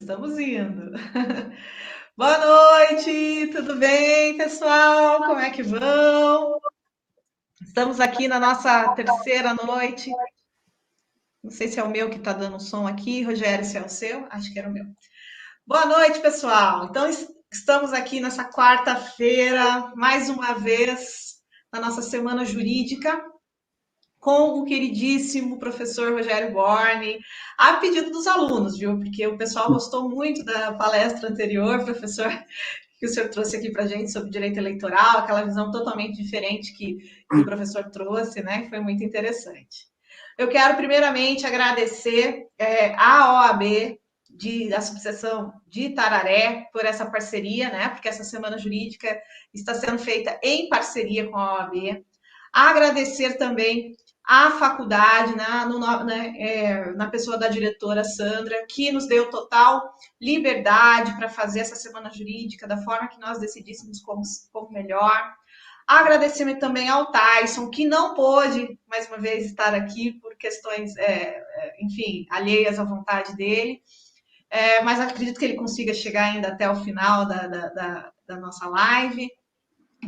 Estamos indo. Boa noite, tudo bem, pessoal? Como é que vão? Estamos aqui na nossa terceira noite. Não sei se é o meu que está dando som aqui, Rogério, se é o seu? Acho que era o meu. Boa noite, pessoal. Então, estamos aqui nessa quarta-feira, mais uma vez, na nossa semana jurídica, com o queridíssimo professor Rogério Borne, a pedido dos alunos, viu? Porque o pessoal gostou muito da palestra anterior, professor, que o senhor trouxe aqui para a gente sobre direito eleitoral, aquela visão totalmente diferente que o professor trouxe, né? Foi muito interessante. Eu quero, primeiramente, agradecer à OAB da subseção de Itararé por essa parceria, né? Porque essa semana jurídica está sendo feita em parceria com a OAB. Agradecer também à faculdade, na pessoa da diretora Sandra, que nos deu total liberdade para fazer essa semana jurídica da forma que nós decidíssemos como melhor. Agradecimento também ao Tyson, que não pôde, mais uma vez, estar aqui por questões, enfim, alheias à vontade dele, mas acredito que ele consiga chegar ainda até o final da nossa live,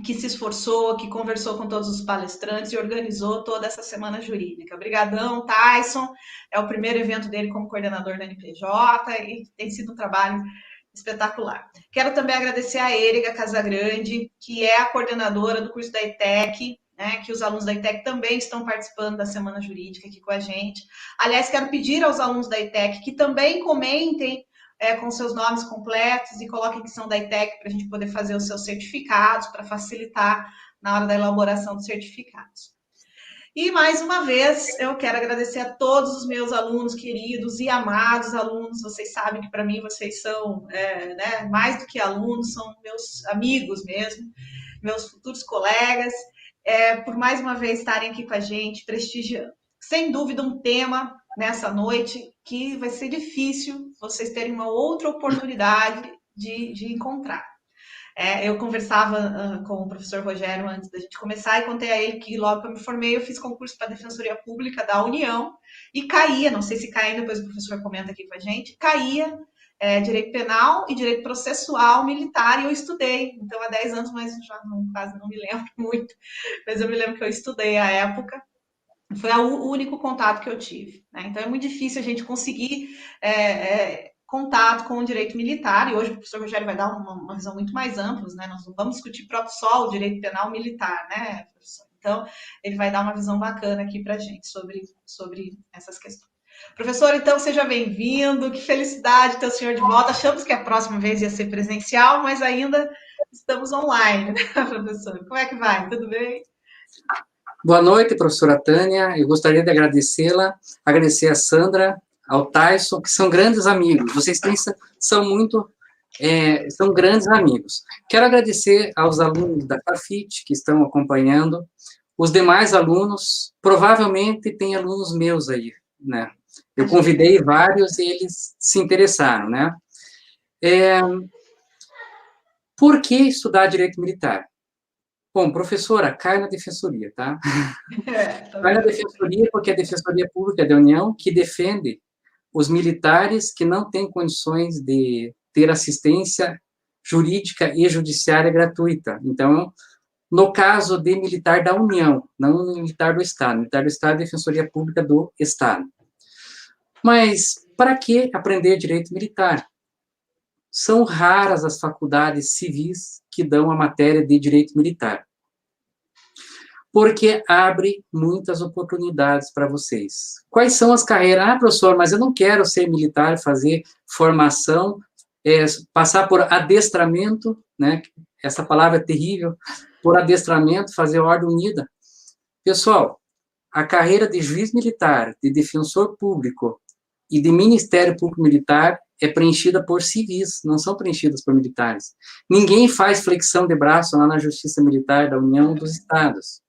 que se esforçou, que conversou com todos os palestrantes e organizou toda essa semana jurídica. Obrigadão, Tyson. É o primeiro evento dele como coordenador da NPJ e tem sido um trabalho espetacular. Quero também agradecer a Érica Casagrande, que é a coordenadora do curso da ETEC, né, que os alunos da ETEC também estão participando da semana jurídica aqui com a gente. Aliás, quero pedir aos alunos da ETEC que também comentem com seus nomes completos e coloquem que são da ETEC para a gente poder fazer os seus certificados, para facilitar na hora da elaboração dos certificados. E, mais uma vez, eu quero agradecer a todos os meus alunos queridos e amados alunos. Vocês sabem que, para mim, vocês são mais do que alunos, são meus amigos mesmo, meus futuros colegas, por mais uma vez estarem aqui com a gente, prestigiando. Sem dúvida, um tema nessa noite que vai ser difícil vocês terem uma outra oportunidade de encontrar. Eu conversava com o professor Rogério antes da gente começar e contei a ele que logo que eu me formei, eu fiz concurso para a Defensoria Pública da União e caía, não sei se cai, depois o professor comenta aqui com a gente, caía direito penal e direito processual militar e eu estudei. Então, há 10 anos, mas já quase não me lembro muito, mas eu me lembro que eu estudei à época. Foi o único contato que eu tive. Né? Então, é muito difícil a gente conseguir contato com o direito militar, e hoje o professor Rogério vai dar uma visão muito mais ampla, né? Nós não vamos discutir próprio só o direito penal militar, né, professor? Então, ele vai dar uma visão bacana aqui para a gente sobre essas questões. Professor, então, seja bem-vindo, que felicidade ter o senhor de volta. Achamos que a próxima vez ia ser presencial, mas ainda estamos online, né, professor? Como é que vai? Tudo bem? Boa noite, professora Tânia. Eu gostaria de agradecê-la, agradecer a Sandra, ao Tyson, que são grandes amigos. Vocês são grandes amigos. Quero agradecer aos alunos da CAFIT que estão acompanhando, os demais alunos, provavelmente tem alunos meus aí, né? Eu convidei vários e eles se interessaram, né? Por que estudar direito militar? Bom, professora, cai na defensoria, tá? Cai na defensoria porque é a Defensoria Pública da União que defende os militares que não têm condições de ter assistência jurídica e judiciária gratuita. Então, no caso de militar da União, não militar do Estado. Militar do Estado é a Defensoria Pública do Estado. Mas, para que aprender direito militar? São raras as faculdades civis que dão a matéria de direito militar, porque abre muitas oportunidades para vocês. Quais são as carreiras? Ah, professor, mas eu não quero ser militar, fazer formação, passar por adestramento, né? Essa palavra é terrível, por adestramento, fazer ordem unida. Pessoal, a carreira de juiz militar, de defensor público e de Ministério Público Militar é preenchida por civis, não são preenchidas por militares. Ninguém faz flexão de braço lá na Justiça Militar da União dos Estados.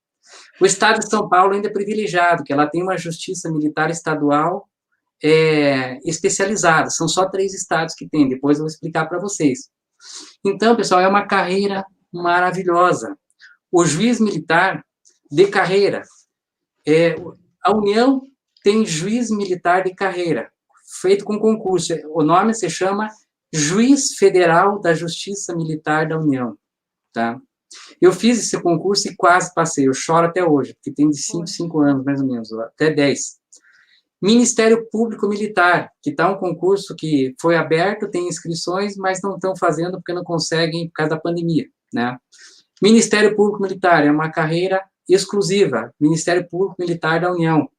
O Estado de São Paulo ainda é privilegiado, que ela tem uma Justiça Militar estadual especializada. São só 3 estados que tem, depois eu vou explicar para vocês. Então, pessoal, é uma carreira maravilhosa. O juiz militar de carreira, a União tem juiz militar de carreira, feito com concurso. O nome se chama Juiz Federal da Justiça Militar da União, tá? Eu fiz esse concurso e quase passei, eu choro até hoje, porque tem de 5 anos, mais ou menos, até 10. Ministério Público Militar, que está um concurso que foi aberto, tem inscrições, mas não estão fazendo porque não conseguem por causa da pandemia, né? Ministério Público Militar é uma carreira exclusiva, Ministério Público Militar da União.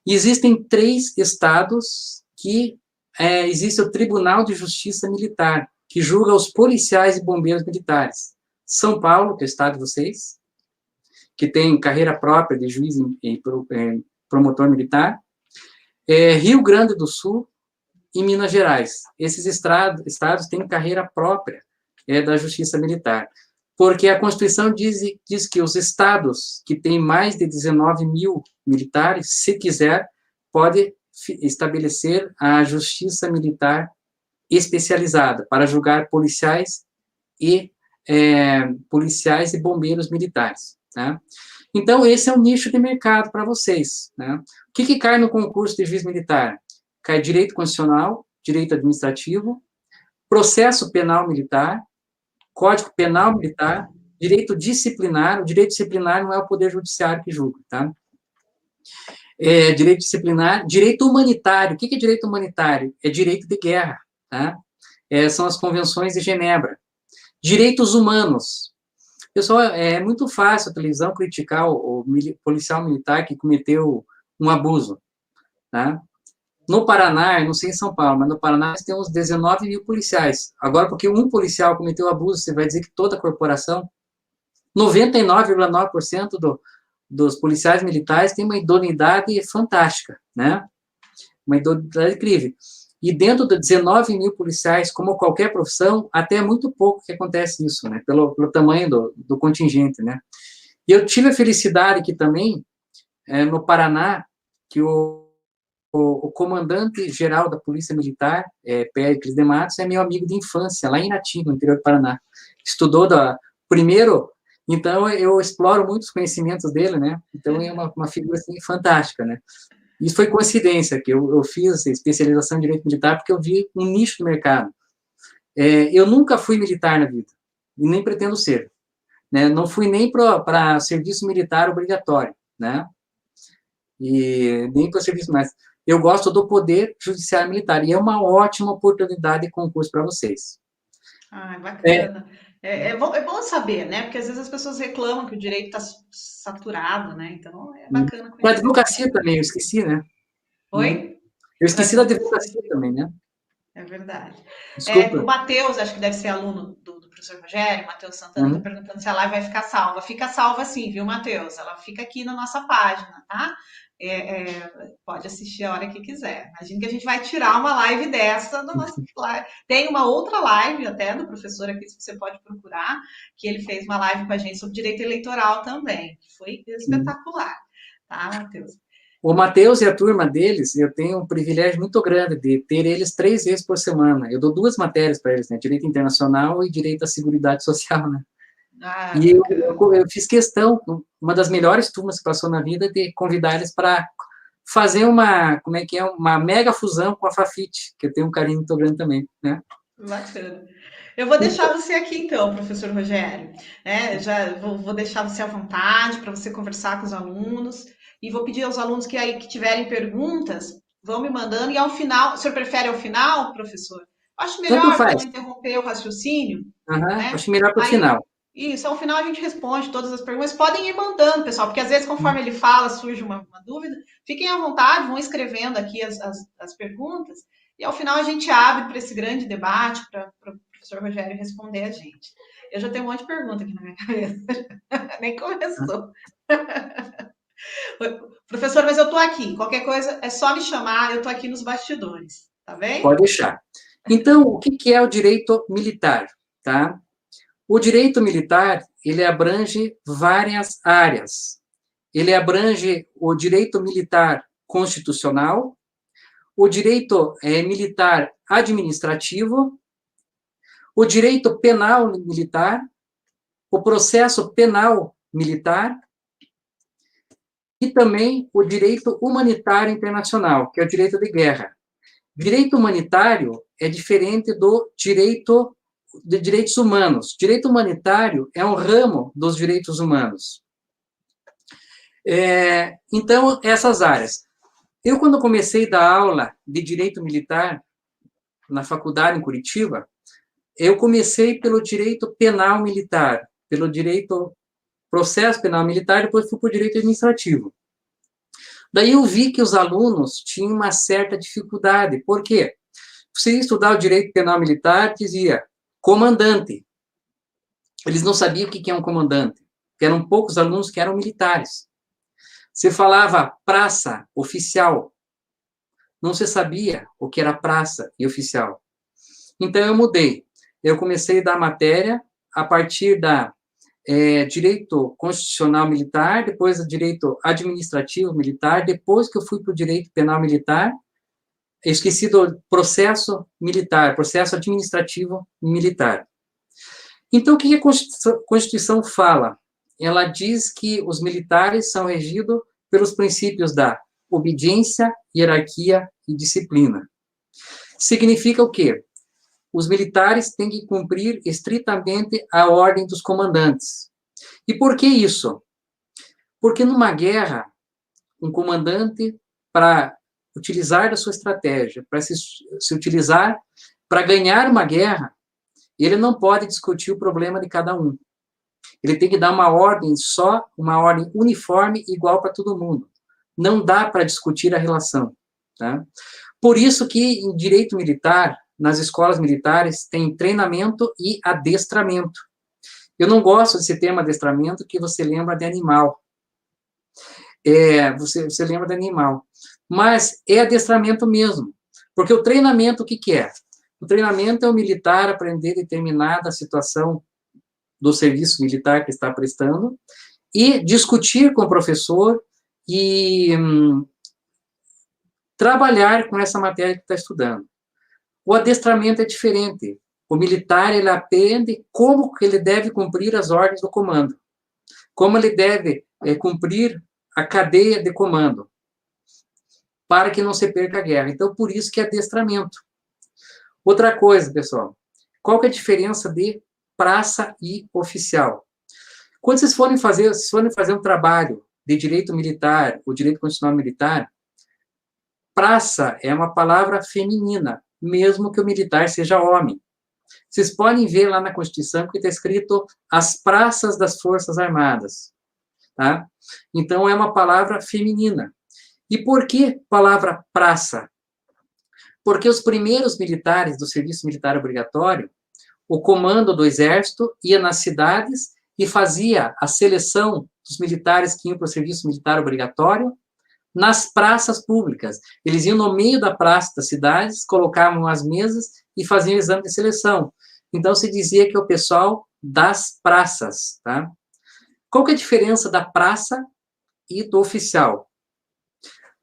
E existem 3 estados que existe o Tribunal de Justiça Militar, que julga os policiais e bombeiros militares. São Paulo, que é o estado de vocês, que tem carreira própria de juiz e promotor militar. Rio Grande do Sul e Minas Gerais. Esses estados têm carreira própria da Justiça Militar. Porque a Constituição diz que os estados que têm mais de 19 mil militares, se quiser, pode estabelecer a Justiça Militar especializada para julgar policiais e bombeiros militares, tá? Então, esse é um nicho de mercado para vocês, né? O que cai no concurso de juiz militar? Cai direito constitucional, direito administrativo, processo penal militar, Código Penal Militar, direito disciplinar. O direito disciplinar não é o Poder Judiciário que julga, tá? Direito disciplinar, direito humanitário. O que é direito humanitário? É direito de guerra, tá? São as convenções de Genebra. Direitos humanos. Pessoal, é muito fácil a televisão criticar o policial militar que cometeu um abuso, tá? No Paraná, não sei em São Paulo, mas no Paraná nós temos 19 mil policiais. Agora, porque um policial cometeu abuso, você vai dizer que toda a corporação, 99,9% dos policiais militares tem uma idoneidade fantástica, né? Uma idoneidade incrível. E dentro de 19 mil policiais, como qualquer profissão, até é muito pouco que acontece isso, né? Pelo tamanho do contingente, né? E eu tive a felicidade aqui também, no Paraná, que o comandante-geral da Polícia Militar, Péricles de Matos, é meu amigo de infância, lá em Irati, no interior do Paraná. Estudou primeiro, então eu exploro muitos conhecimentos dele, né? Então é uma figura assim, fantástica, né? Isso foi coincidência, que eu fiz especialização em Direito Militar porque eu vi um nicho do mercado. Eu nunca fui militar na vida, e nem pretendo ser, né? Não fui nem para serviço militar obrigatório, né? E nem para serviço mais. Eu gosto do Poder Judiciário Militar, e é uma ótima oportunidade de concurso para vocês. Ah, bacana. É bom saber, né? Porque às vezes as pessoas reclamam que o direito está saturado, né? Então é bacana conhecer. Para a advocacia também, eu esqueci, né? Oi? Eu esqueci da advocacia também, né? É verdade. Desculpa. O Matheus, acho que deve ser aluno do professor Rogério, Matheus Santana, está perguntando se a live vai ficar salva. Fica salva sim, viu, Matheus? Ela fica aqui na nossa página, tá? Pode assistir a hora que quiser. Imagina que a gente vai tirar uma live dessa da nossa live. Tem uma outra live até do professor aqui, que você pode procurar, que ele fez uma live com a gente sobre direito eleitoral também, que foi espetacular, tá, Matheus? O Matheus e a turma deles, eu tenho um privilégio muito grande de ter eles 3 vezes por semana. Eu dou 2 matérias para eles, né? Direito Internacional e Direito à Seguridade Social, né? E eu fiz questão, uma das melhores turmas que passou na vida, de convidar eles para fazer uma mega fusão com a Fafit, que eu tenho um carinho muito grande também, né? Bacana. Eu vou deixar você aqui então, professor Rogério. Já vou deixar você à vontade para você conversar com os alunos. E vou pedir aos alunos que tiverem perguntas, vão me mandando. E ao final, o senhor prefere ao final, professor? Acho melhor para não interromper o raciocínio. Né? Acho melhor para o final. Isso, ao final a gente responde todas as perguntas. Podem ir mandando, pessoal, porque às vezes, conforme ele fala, surge uma dúvida. Fiquem à vontade, vão escrevendo aqui as perguntas. E ao final a gente abre para esse grande debate, para o professor Rogério responder a gente. Eu já tenho um monte de pergunta aqui na minha cabeça. Nem começou. Professor, mas eu estou aqui. Qualquer coisa é só me chamar, eu estou aqui nos bastidores. Tá bem? Pode deixar. Então, o que é o direito militar? Tá? O direito militar, ele abrange várias áreas. Ele abrange o direito militar constitucional, o direito militar administrativo, o direito penal militar, o processo penal militar e também o direito humanitário internacional, que é o direito de guerra. Direito humanitário é diferente do direito de direitos humanos. Direito humanitário é um ramo dos direitos humanos. Então, essas áreas. Eu, quando comecei a dar aula de direito militar na faculdade em Curitiba, eu comecei pelo direito penal militar, pelo direito processo penal militar, depois fui para o direito administrativo. Daí eu vi que os alunos tinham uma certa dificuldade. Por quê? Você ia estudar o direito penal militar, dizia comandante. Eles não sabiam o que é um comandante, porque eram poucos alunos que eram militares. Você falava praça, oficial. Não se sabia o que era praça e oficial. Então, eu mudei. Eu comecei a dar matéria a partir da direito constitucional militar, depois do direito administrativo militar, depois que eu fui para o direito penal militar, eu esqueci do processo militar, processo administrativo militar. Então, o que a Constituição fala? Ela diz que os militares são regidos pelos princípios da obediência, hierarquia e disciplina. Significa o quê? Os militares têm que cumprir estritamente a ordem dos comandantes. E por que isso? Porque numa guerra, um comandante, para utilizar da sua estratégia, para se utilizar para ganhar uma guerra, ele não pode discutir o problema de cada um. Ele tem que dar uma ordem só, uma ordem uniforme, igual para todo mundo. Não dá para discutir a relação. Tá? Por isso que em direito militar, nas escolas militares, tem treinamento e adestramento. Eu não gosto desse termo adestramento, que você lembra de animal. Você lembra de animal. Mas é adestramento mesmo. Porque o treinamento, o que é? O treinamento é o militar aprender determinada situação do serviço militar que está prestando e discutir com o professor e trabalhar com essa matéria que está estudando. O adestramento é diferente. O militar, ele aprende como que ele deve cumprir as ordens do comando, como ele deve cumprir a cadeia de comando, para que não se perca a guerra. Então, por isso que é adestramento. Outra coisa, pessoal, qual que é a diferença de praça e oficial? Quando vocês forem fazer um trabalho de direito militar, ou direito constitucional militar, praça é uma palavra feminina, mesmo que o militar seja homem. Vocês podem ver lá na Constituição que está escrito as praças das Forças Armadas. Tá? Então, é uma palavra feminina. E por que palavra praça? Porque os primeiros militares do serviço militar obrigatório, o comando do exército ia nas cidades e fazia a seleção dos militares que iam para o serviço militar obrigatório nas praças públicas. Eles iam no meio da praça das cidades, colocavam as mesas e faziam o exame de seleção. Então, se dizia que é o pessoal das praças. Tá? Qual que é a diferença da praça e do oficial?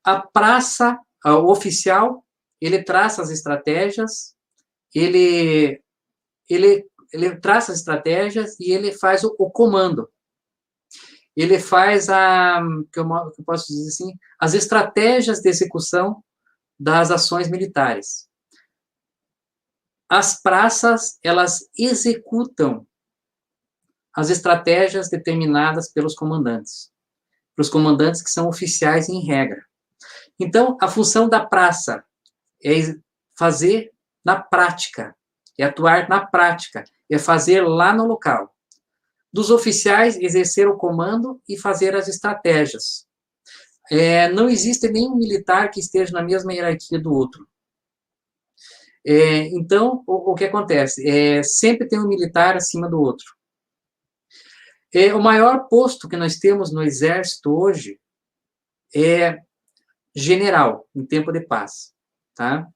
A praça, o oficial, ele traça as estratégias, ele traça as estratégias e ele faz o comando. Ele faz que eu posso dizer assim, as estratégias de execução das ações militares. As praças, elas executam as estratégias determinadas pelos comandantes. Pelos comandantes que são oficiais em regra. Então, a função da praça é fazer na prática, é atuar na prática, é fazer lá no local. Dos oficiais, exercer o comando e fazer as estratégias. Não existe nenhum militar que esteja na mesma hierarquia do outro. Então, o que acontece? Sempre tem um militar acima do outro. O maior posto que nós temos no Exército hoje é general, em tempo de paz. Tá?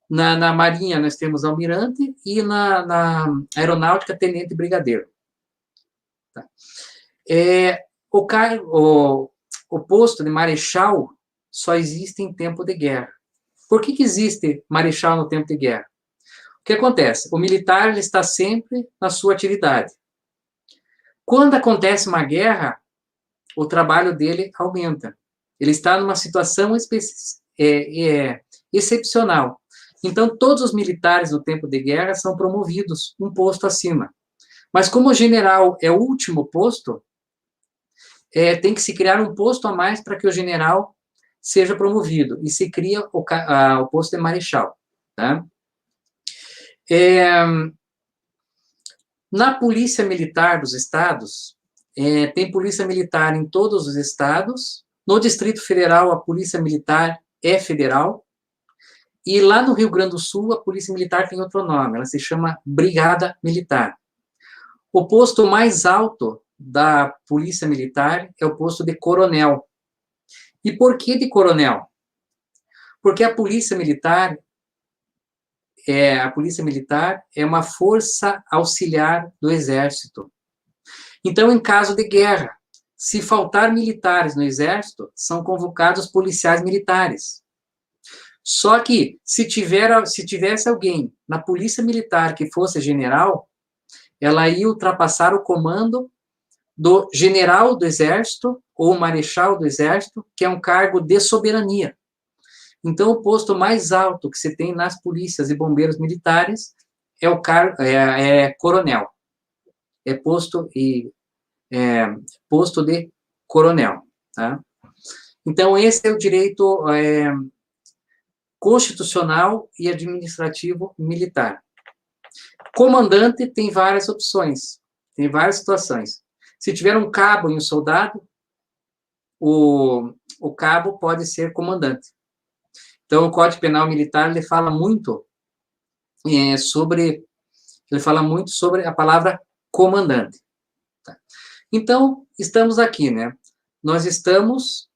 Na Marinha, nós temos almirante e na Aeronáutica, tenente brigadeiro. Tá? O posto de marechal só existe em tempo de guerra. Por que existe marechal no tempo de guerra? O que acontece? O militar ele está sempre na sua atividade. Quando acontece uma guerra, o trabalho dele aumenta. Ele está numa situação excepcional. Então, todos os militares no tempo de guerra são promovidos um posto acima. Mas como o general é o último posto, tem que se criar um posto a mais para que o general seja promovido. E se cria o posto de marechal. Tá? Na polícia militar dos estados, tem polícia militar em todos os estados. No Distrito Federal, a polícia militar é federal. E lá no Rio Grande do Sul, a polícia militar tem outro nome. Ela se chama Brigada Militar. O posto mais alto da polícia militar é o posto de coronel. E por que de coronel? Porque a polícia militar é uma força auxiliar do exército. Então, em caso de guerra, se faltar militares no exército, são convocados policiais militares. Só que, se tivesse alguém na polícia militar que fosse general, ela ia ultrapassar o comando do general do exército ou marechal do exército, que é um cargo de soberania. Então, o posto mais alto que se tem nas polícias e bombeiros militares é o coronel. É posto de coronel. Tá? Então, esse é o direito constitucional e administrativo militar. Comandante tem várias opções, tem várias situações. Se tiver um cabo e um soldado, o cabo pode ser comandante. Então, o Código Penal Militar, ele fala muito sobre a palavra comandante. Tá? Então, estamos aqui, né? Nós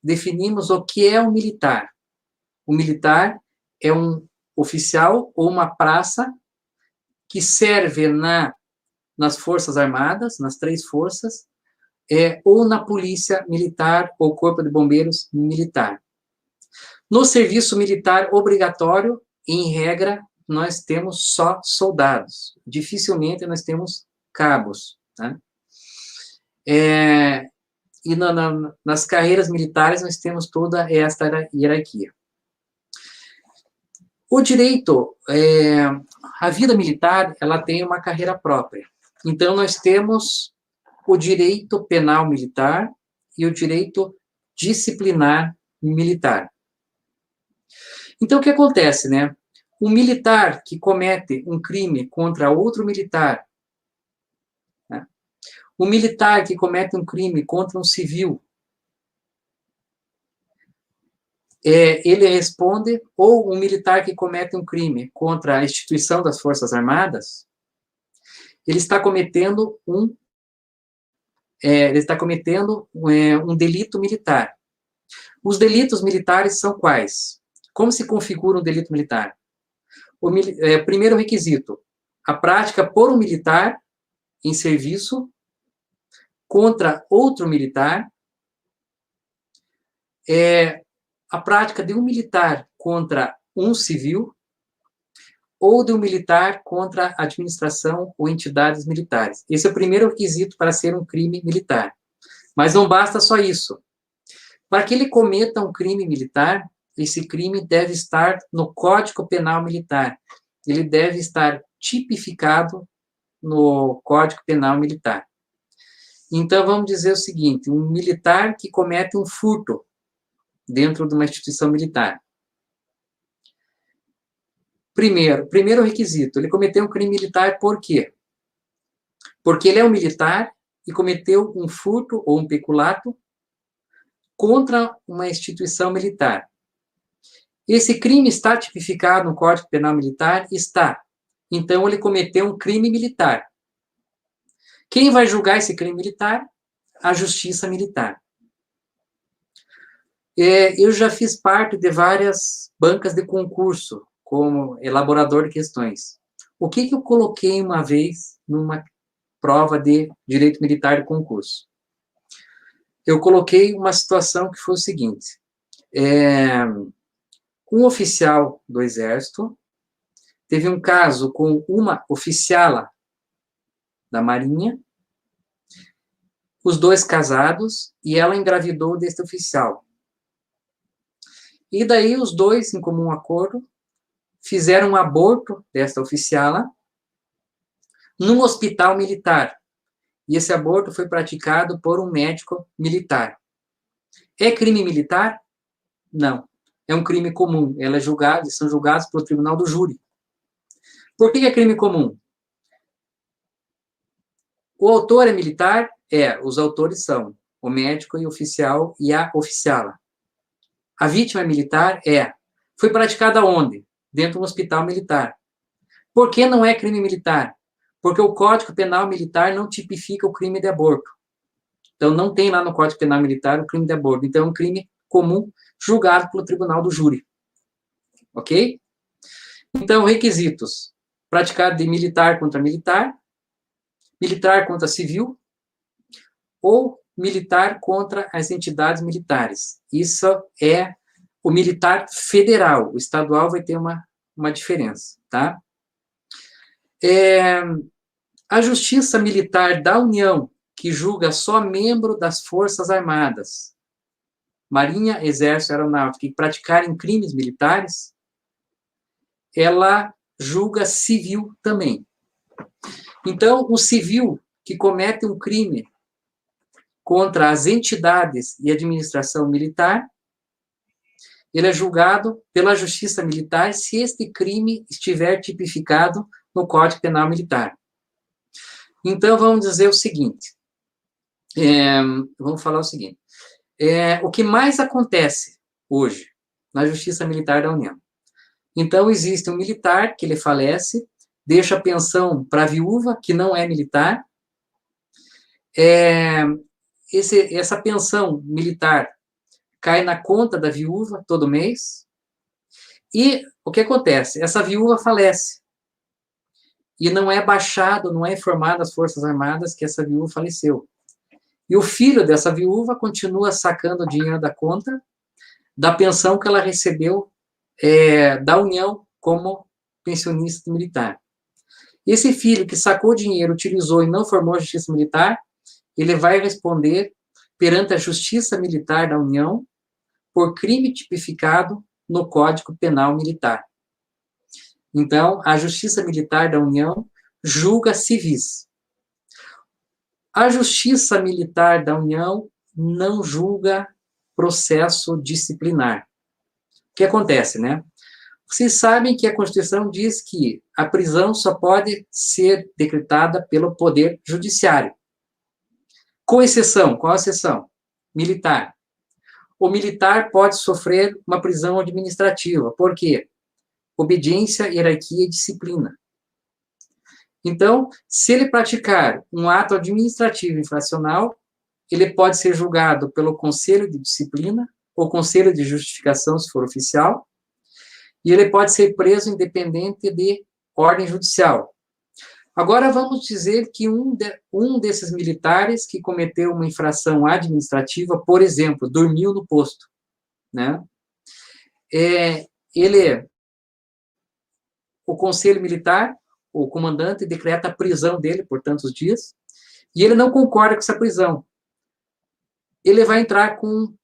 definimos o que é um militar. O militar é um oficial ou uma praça que serve nas Forças Armadas, nas 3 forças, ou na Polícia Militar ou Corpo de Bombeiros Militar. No serviço militar obrigatório, em regra, nós temos só soldados. Dificilmente nós temos cabos. Tá? E nas carreiras militares nós temos toda esta hierarquia. O direito, a vida militar, ela tem uma carreira própria. Então, nós temos o direito penal militar e o direito disciplinar militar. Então, o que acontece, né? Um militar que comete um crime contra outro militar, né? Um militar que comete um crime contra um civil, ele responde, ou um militar que comete um crime contra a instituição das Forças Armadas, ele está cometendo um delito militar. Os delitos militares são quais? Como se configura um delito militar? Primeiro requisito, a prática por um militar em serviço contra outro militar, a prática de um militar contra um civil, ou de um militar contra a administração ou entidades militares. Esse é o primeiro requisito para ser um crime militar. Mas não basta só isso. Para que ele cometa um crime militar, esse crime deve estar no Código Penal Militar. Ele deve estar tipificado no Código Penal Militar. Então, vamos dizer o seguinte, um militar que comete um furto dentro de uma instituição militar. Primeiro requisito, ele cometeu um crime militar por quê? Porque ele é um militar e cometeu um furto ou um peculato contra uma instituição militar. Esse crime está tipificado no Código Penal Militar? Está. Então, ele cometeu um crime militar. Quem vai julgar esse crime militar? A Justiça Militar. Eu já fiz parte de várias bancas de concurso, como elaborador de questões. O que eu coloquei uma vez numa prova de direito militar de concurso? Eu coloquei uma situação que foi o seguinte. Um oficial do Exército teve um caso com uma oficiala da Marinha, os dois casados, e ela engravidou deste oficial. E daí os dois, em comum acordo, fizeram um aborto desta oficiala num hospital militar. E esse aborto foi praticado por um médico militar. É crime militar? Não. É um crime comum. Eles são julgados pelo tribunal do júri. Por que é crime comum? O autor é militar? Os autores são o médico e o oficial e a oficiala. A vítima é militar? Foi praticada onde? Dentro de um hospital militar. Por que não é crime militar? Porque o Código Penal Militar não tipifica o crime de aborto. Então, não tem lá no Código Penal Militar o crime de aborto. Então, é um crime comum julgado pelo tribunal do júri. Ok? Então, requisitos. Praticado de militar contra militar, militar contra civil, ou militar contra as entidades militares. Isso é o militar federal. O estadual vai ter uma diferença, tá? A Justiça Militar da União, que julga só membro das Forças Armadas, Marinha, Exército, Aeronáutica, que praticarem crimes militares, ela julga civil também. Então, o civil que comete um crime contra as entidades e administração militar, ele é julgado pela Justiça Militar se este crime estiver tipificado no Código Penal Militar. Então, vamos dizer o seguinte, vamos falar o seguinte, o que mais acontece hoje na Justiça Militar da União? Então, existe um militar que ele falece, deixa a pensão para a viúva, que não é militar, essa pensão militar cai na conta da viúva todo mês, e o que acontece? Essa viúva falece, e não é baixado, não é informado às Forças Armadas que essa viúva faleceu. E o filho dessa viúva continua sacando o dinheiro da conta da pensão que ela recebeu da União como pensionista militar. Esse filho que sacou o dinheiro, utilizou e não formou a Justiça Militar, ele vai responder perante a Justiça Militar da União por crime tipificado no Código Penal Militar. Então, a Justiça Militar da União julga civis. A Justiça Militar da União não julga processo disciplinar. O que acontece, né? Vocês sabem que a Constituição diz que a prisão só pode ser decretada pelo Poder Judiciário. Com exceção, qual a exceção? Militar. O militar pode sofrer uma prisão administrativa. Por quê? Obediência, hierarquia e disciplina. Então, se ele praticar um ato administrativo infracional, ele pode ser julgado pelo Conselho de Disciplina ou Conselho de Justificação, se for oficial, e ele pode ser preso independente de ordem judicial. Agora, vamos dizer que um desses militares que cometeu uma infração administrativa, por exemplo, dormiu no posto, né? O Conselho Militar, o comandante, decreta a prisão dele por tantos dias, e ele não concorda com essa prisão. Ele vai entrar com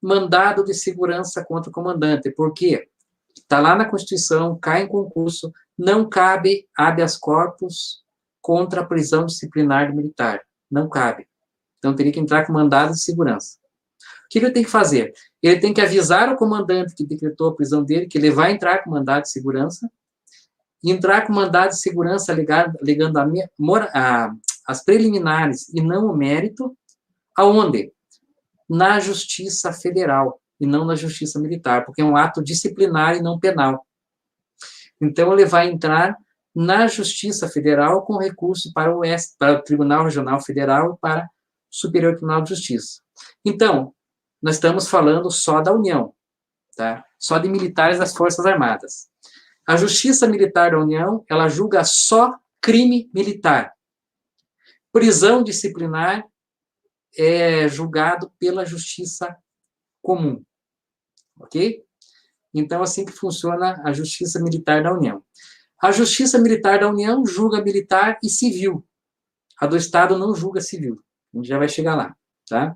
mandado de segurança contra o comandante. Por quê? Está lá na Constituição, cai em concurso, não cabe habeas corpus contra a prisão disciplinar do militar. Não cabe. Então, teria que entrar com mandado de segurança. O que ele tem que fazer? Ele tem que avisar o comandante que decretou a prisão dele, que ele vai entrar com mandado de segurança, e entrar com mandado de segurança alegando as preliminares e não o mérito, aonde? Na Justiça Federal, e não na Justiça Militar, porque é um ato disciplinar e não penal. Então, ele vai entrar na Justiça Federal com recurso para o Tribunal Regional Federal e para o Superior Tribunal de Justiça. Então, nós estamos falando só da União, tá? Só de militares das Forças Armadas. A Justiça Militar da União, ela julga só crime militar. Prisão disciplinar é julgado pela Justiça Comum. Ok? Então, assim que funciona a Justiça Militar da União. A Justiça Militar da União julga militar e civil. A do Estado não julga civil. A gente já vai chegar lá, tá?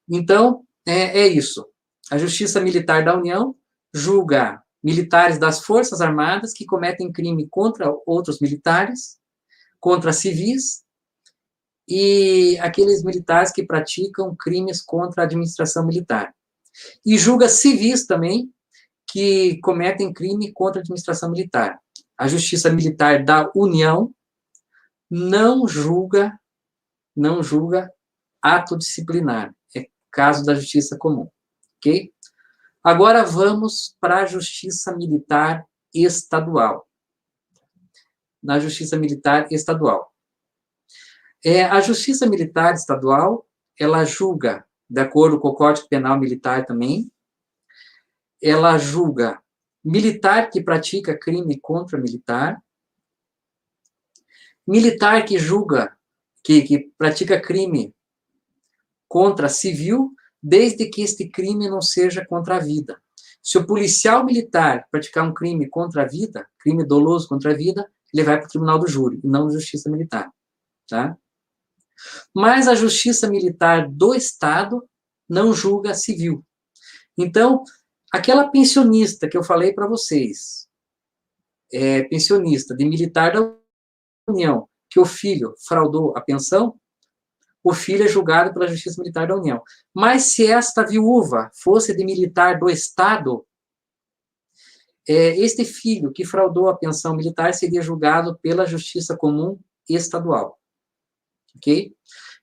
Então, é isso. A Justiça Militar da União julga militares das Forças Armadas que cometem crime contra outros militares, contra civis, e aqueles militares que praticam crimes contra a administração militar. E julga civis também que cometem crime contra a administração militar. A Justiça Militar da União não julga ato disciplinar. É caso da Justiça Comum, ok? Agora vamos para a Justiça Militar Estadual. Na Justiça Militar Estadual. A Justiça Militar Estadual, ela julga, de acordo com o Código Penal Militar também, ela julga militar que pratica crime contra militar, militar que julga, que pratica crime contra civil, desde que este crime não seja contra a vida. Se o policial militar praticar um crime contra a vida, crime doloso contra a vida, ele vai para o tribunal do júri, e não na Justiça Militar, tá? Mas a Justiça Militar do Estado não julga civil. Então, aquela pensionista que eu falei para vocês, pensionista de militar da União, que o filho fraudou a pensão, o filho é julgado pela Justiça Militar da União. Mas se esta viúva fosse de militar do Estado, este filho que fraudou a pensão militar seria julgado pela Justiça Comum Estadual. Ok?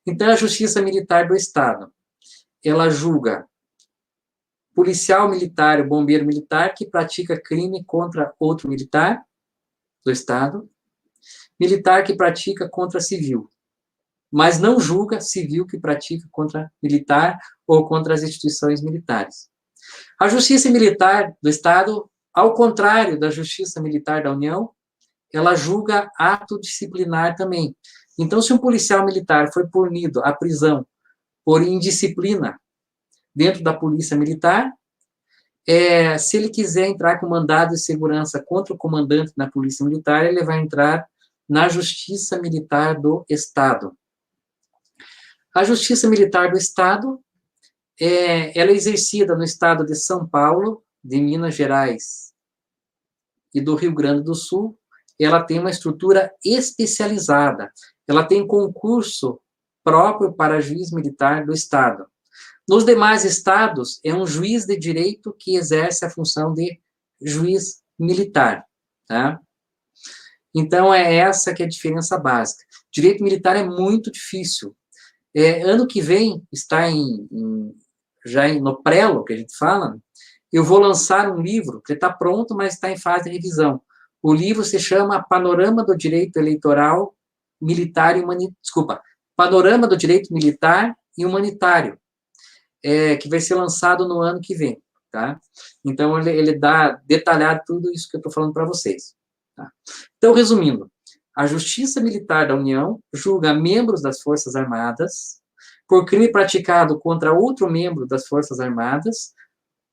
Então, a Justiça Militar do Estado, ela julga policial militar e bombeiro militar que pratica crime contra outro militar do Estado, militar que pratica contra civil, mas não julga civil que pratica contra militar ou contra as instituições militares. A Justiça Militar do Estado, ao contrário da Justiça Militar da União, ela julga ato disciplinar também. Então, se um policial militar foi punido à prisão por indisciplina dentro da Polícia Militar, se ele quiser entrar com mandado de segurança contra o comandante da Polícia Militar, ele vai entrar na Justiça Militar do Estado. A Justiça Militar do Estado, ela é exercida no estado de São Paulo, de Minas Gerais e do Rio Grande do Sul. Ela tem uma estrutura especializada. Ela tem concurso próprio para juiz militar do Estado. Nos demais estados, é um juiz de direito que exerce a função de juiz militar, tá? Então, é essa que é a diferença básica. Direito militar é muito difícil. Ano que vem, está no prelo, que a gente fala, eu vou lançar um livro, que está pronto, mas está em fase de revisão. O livro se chama Panorama do Direito Eleitoral Militar e Humanitário. Desculpa, Panorama do Direito Militar e Humanitário, que vai ser lançado no ano que vem, tá? Então, ele dá detalhado tudo isso que eu estou falando para vocês. Tá? Então, resumindo, a Justiça Militar da União julga membros das Forças Armadas por crime praticado contra outro membro das Forças Armadas,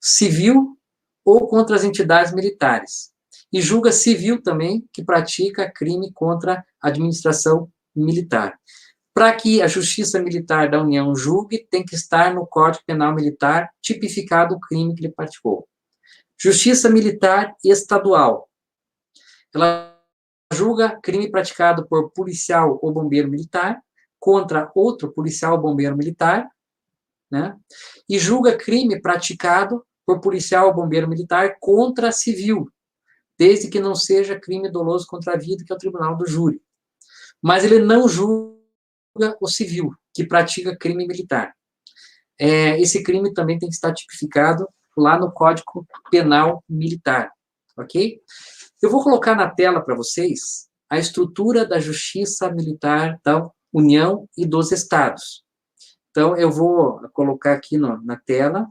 civil ou contra as entidades militares. E julga civil também que pratica crime contra a administração militar. Para que a Justiça Militar da União julgue, tem que estar no Código Penal Militar tipificado o crime que ele praticou. Justiça Militar Estadual. Ela julga crime praticado por policial ou bombeiro militar contra outro policial ou bombeiro militar, né? E julga crime praticado por policial ou bombeiro militar contra civil, desde que não seja crime doloso contra a vida, que é o tribunal do júri. Mas ele não julga o civil, que pratica crime militar. Esse crime também tem que estar tipificado lá no Código Penal Militar, ok? Eu vou colocar na tela para vocês a estrutura da Justiça Militar da União e dos Estados. Então, eu vou colocar aqui na tela.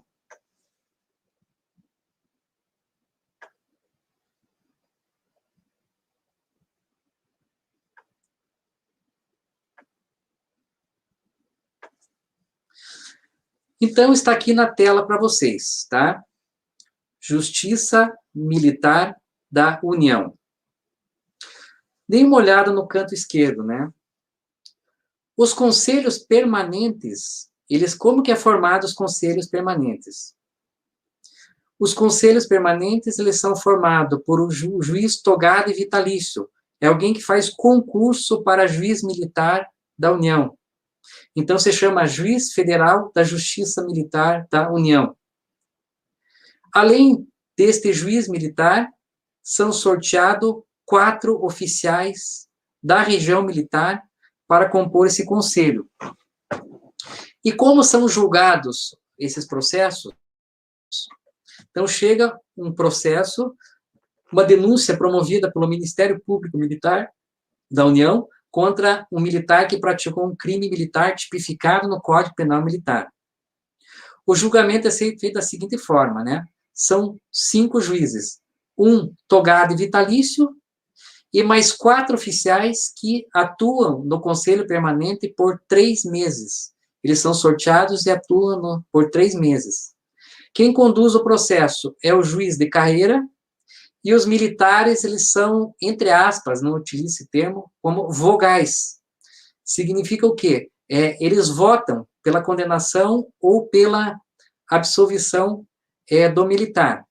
Então, está aqui na tela para vocês, tá? Justiça Militar da União. Deem uma olhada no canto esquerdo, né? Os conselhos permanentes, como que é formado os conselhos permanentes? Os conselhos permanentes, eles são formados por um juiz togado e vitalício. É alguém que faz concurso para juiz militar da União. Então, se chama Juiz Federal da Justiça Militar da União. Além deste juiz militar, são sorteados 4 oficiais da região militar para compor esse conselho. E como são julgados esses processos? Então, chega um processo, uma denúncia promovida pelo Ministério Público Militar da União contra um militar que praticou um crime militar tipificado no Código Penal Militar. O julgamento é feito da seguinte forma, né? São 5 juízes, um togado e vitalício, e mais 4 oficiais que atuam no Conselho Permanente por 3 meses. Eles são sorteados e atuam por 3 meses. Quem conduz o processo é o juiz de carreira, e os militares, eles são, entre aspas, não utilizo esse termo, como vogais. Significa o quê? Eles votam pela condenação ou pela absolvição do militar.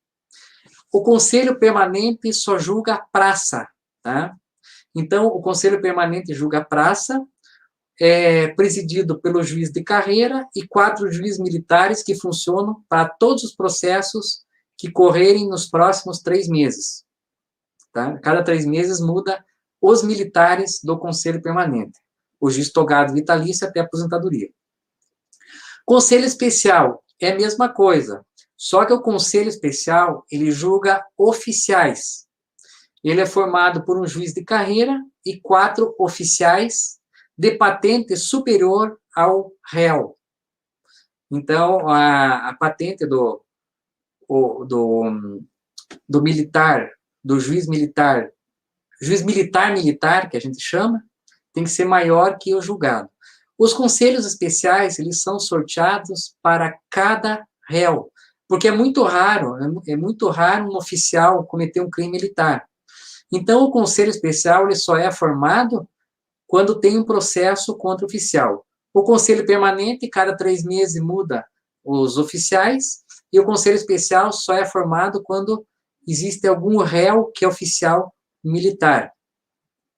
O Conselho Permanente só julga a praça, tá? Então, o Conselho Permanente julga a praça, presidido pelo juiz de carreira e 4 juízes militares que funcionam para todos os processos que correrem nos próximos 3 meses. Tá? Cada 3 meses muda os militares do Conselho Permanente. O juiz togado vitalício até a aposentadoria. Conselho Especial é a mesma coisa, só que o Conselho Especial, ele julga oficiais. Ele é formado por um juiz de carreira e 4 oficiais de patente superior ao réu. Então, a patente do militar, do juiz militar, que a gente chama, tem que ser maior que o julgado. Os conselhos especiais, eles são sorteados para cada réu, porque é muito raro um oficial cometer um crime militar. Então, o conselho especial, ele só é formado quando tem um processo contra o oficial. O conselho permanente, cada 3 meses, muda os oficiais, e o conselho especial só é formado quando existe algum réu que é oficial militar.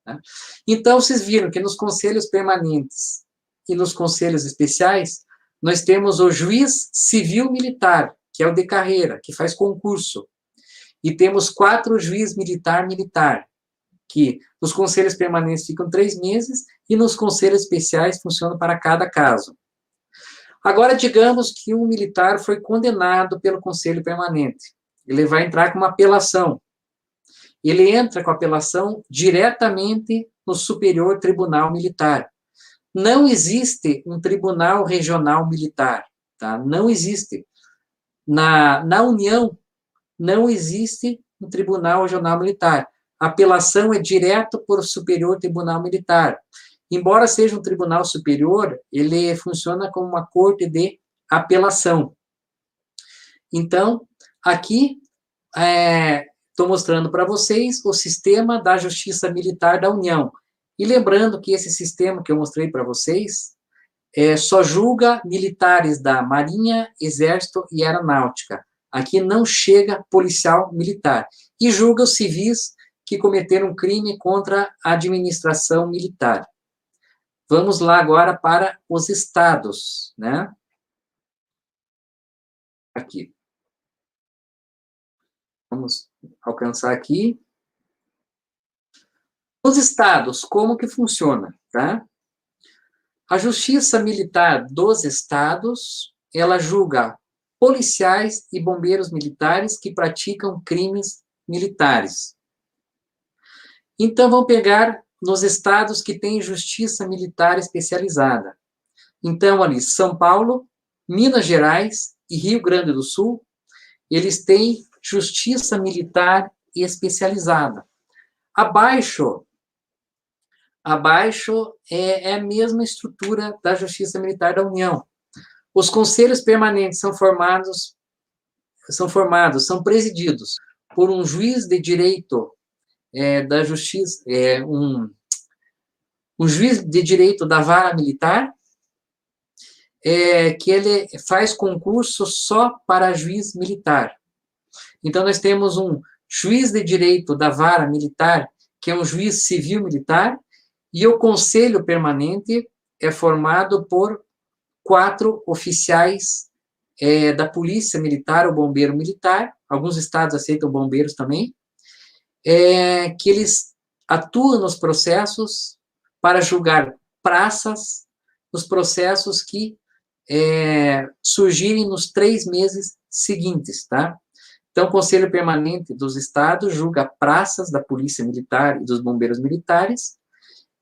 Tá? Então, vocês viram que nos conselhos permanentes e nos conselhos especiais, nós temos o juiz civil militar, que é o de carreira, que faz concurso. E temos 4 juízes militar, que nos conselhos permanentes ficam 3 meses e nos conselhos especiais funcionam para cada caso. Agora, digamos que um militar foi condenado pelo conselho permanente. Ele vai entrar com uma apelação. Ele entra com a apelação diretamente no Superior Tribunal Militar. Não existe um tribunal regional militar, tá? Não existe. Na União, não existe um tribunal regional militar. A apelação é direto por Superior Tribunal Militar. Embora seja um tribunal superior, ele funciona como uma corte de apelação. Então, aqui, estou mostrando para vocês o sistema da Justiça Militar da União. E lembrando que esse sistema que eu mostrei para vocês só julga militares da Marinha, Exército e Aeronáutica. Aqui não chega policial militar. E julga os civis que cometeram crime contra a administração militar. Vamos lá agora para os estados, né? Aqui. Vamos alcançar aqui. Os estados, como que funciona, tá? A Justiça Militar dos estados, ela julga policiais e bombeiros militares que praticam crimes militares. Então, vamos pegar nos estados que têm justiça militar especializada. Então, ali, São Paulo, Minas Gerais e Rio Grande do Sul, eles têm justiça militar especializada. Abaixo é a mesma estrutura da Justiça Militar da União. Os conselhos permanentes são presididos por um juiz de direito da justiça, um juiz de direito da vara militar, que ele faz concurso só para juiz militar. Então, nós temos um juiz de direito da vara militar, que é um juiz civil militar, e o conselho permanente é formado por 4 oficiais da polícia militar ou bombeiro militar, alguns estados aceitam bombeiros também, que eles atuam nos processos para julgar praças, nos processos que surgirem nos 3 meses seguintes, tá? Então, o Conselho Permanente dos Estados julga praças da Polícia Militar e dos Bombeiros Militares,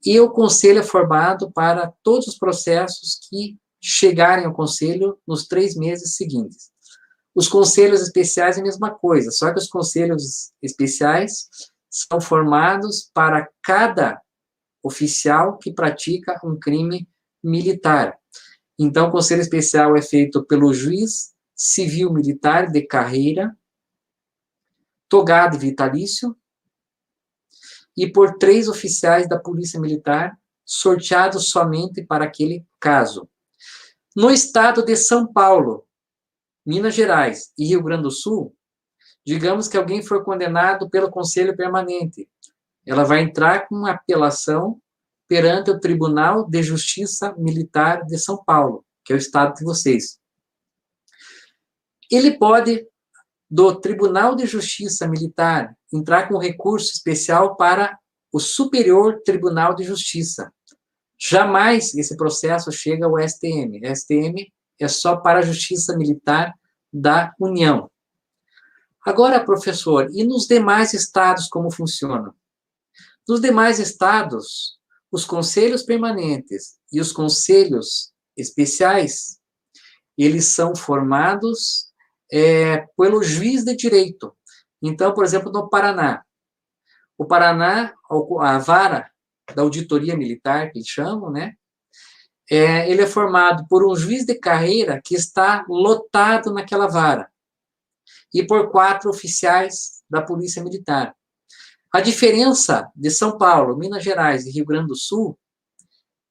e o Conselho é formado para todos os processos que chegarem ao Conselho nos 3 meses seguintes. Os Conselhos Especiais é a mesma coisa, só que os Conselhos Especiais são formados para cada oficial que pratica um crime militar. Então, o Conselho Especial é feito pelo juiz civil militar de carreira, togado e vitalício, e por 3 oficiais da Polícia Militar, sorteados somente para aquele caso. No estado de São Paulo, Minas Gerais e Rio Grande do Sul, digamos que alguém for condenado pelo Conselho Permanente, ela vai entrar com uma apelação perante o Tribunal de Justiça Militar de São Paulo, que é o estado de vocês. Ele pode, do Tribunal de Justiça Militar, entrar com recurso especial para o Superior Tribunal de Justiça. Jamais esse processo chega ao STM. O STM é só para a Justiça Militar da União. Agora, professor, e nos demais estados como funciona? Nos demais estados, os conselhos permanentes e os conselhos especiais, eles são formados pelo juiz de direito. Então, por exemplo, no Paraná, a vara da auditoria militar, que eles chamam, né? Ele é formado por um juiz de carreira que está lotado naquela vara e por 4 oficiais da Polícia Militar. A diferença de São Paulo, Minas Gerais e Rio Grande do Sul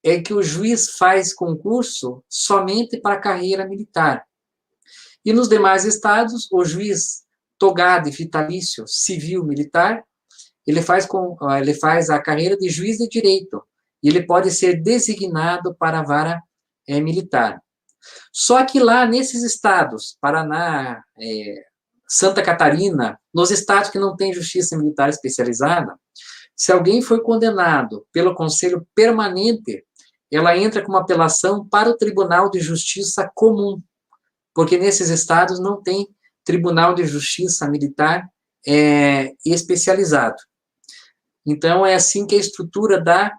é que o juiz faz concurso somente para a carreira militar. E nos demais estados, o juiz togado e vitalício civil militar, ele faz a carreira de juiz de direito, e ele pode ser designado para a vara militar. Só que lá, nesses estados, Paraná, Santa Catarina, nos estados que não têm justiça militar especializada, se alguém foi condenado pelo Conselho Permanente, ela entra com uma apelação para o Tribunal de Justiça Comum, porque nesses estados não tem Tribunal de Justiça Militar especializado. Então, é assim que é a estrutura da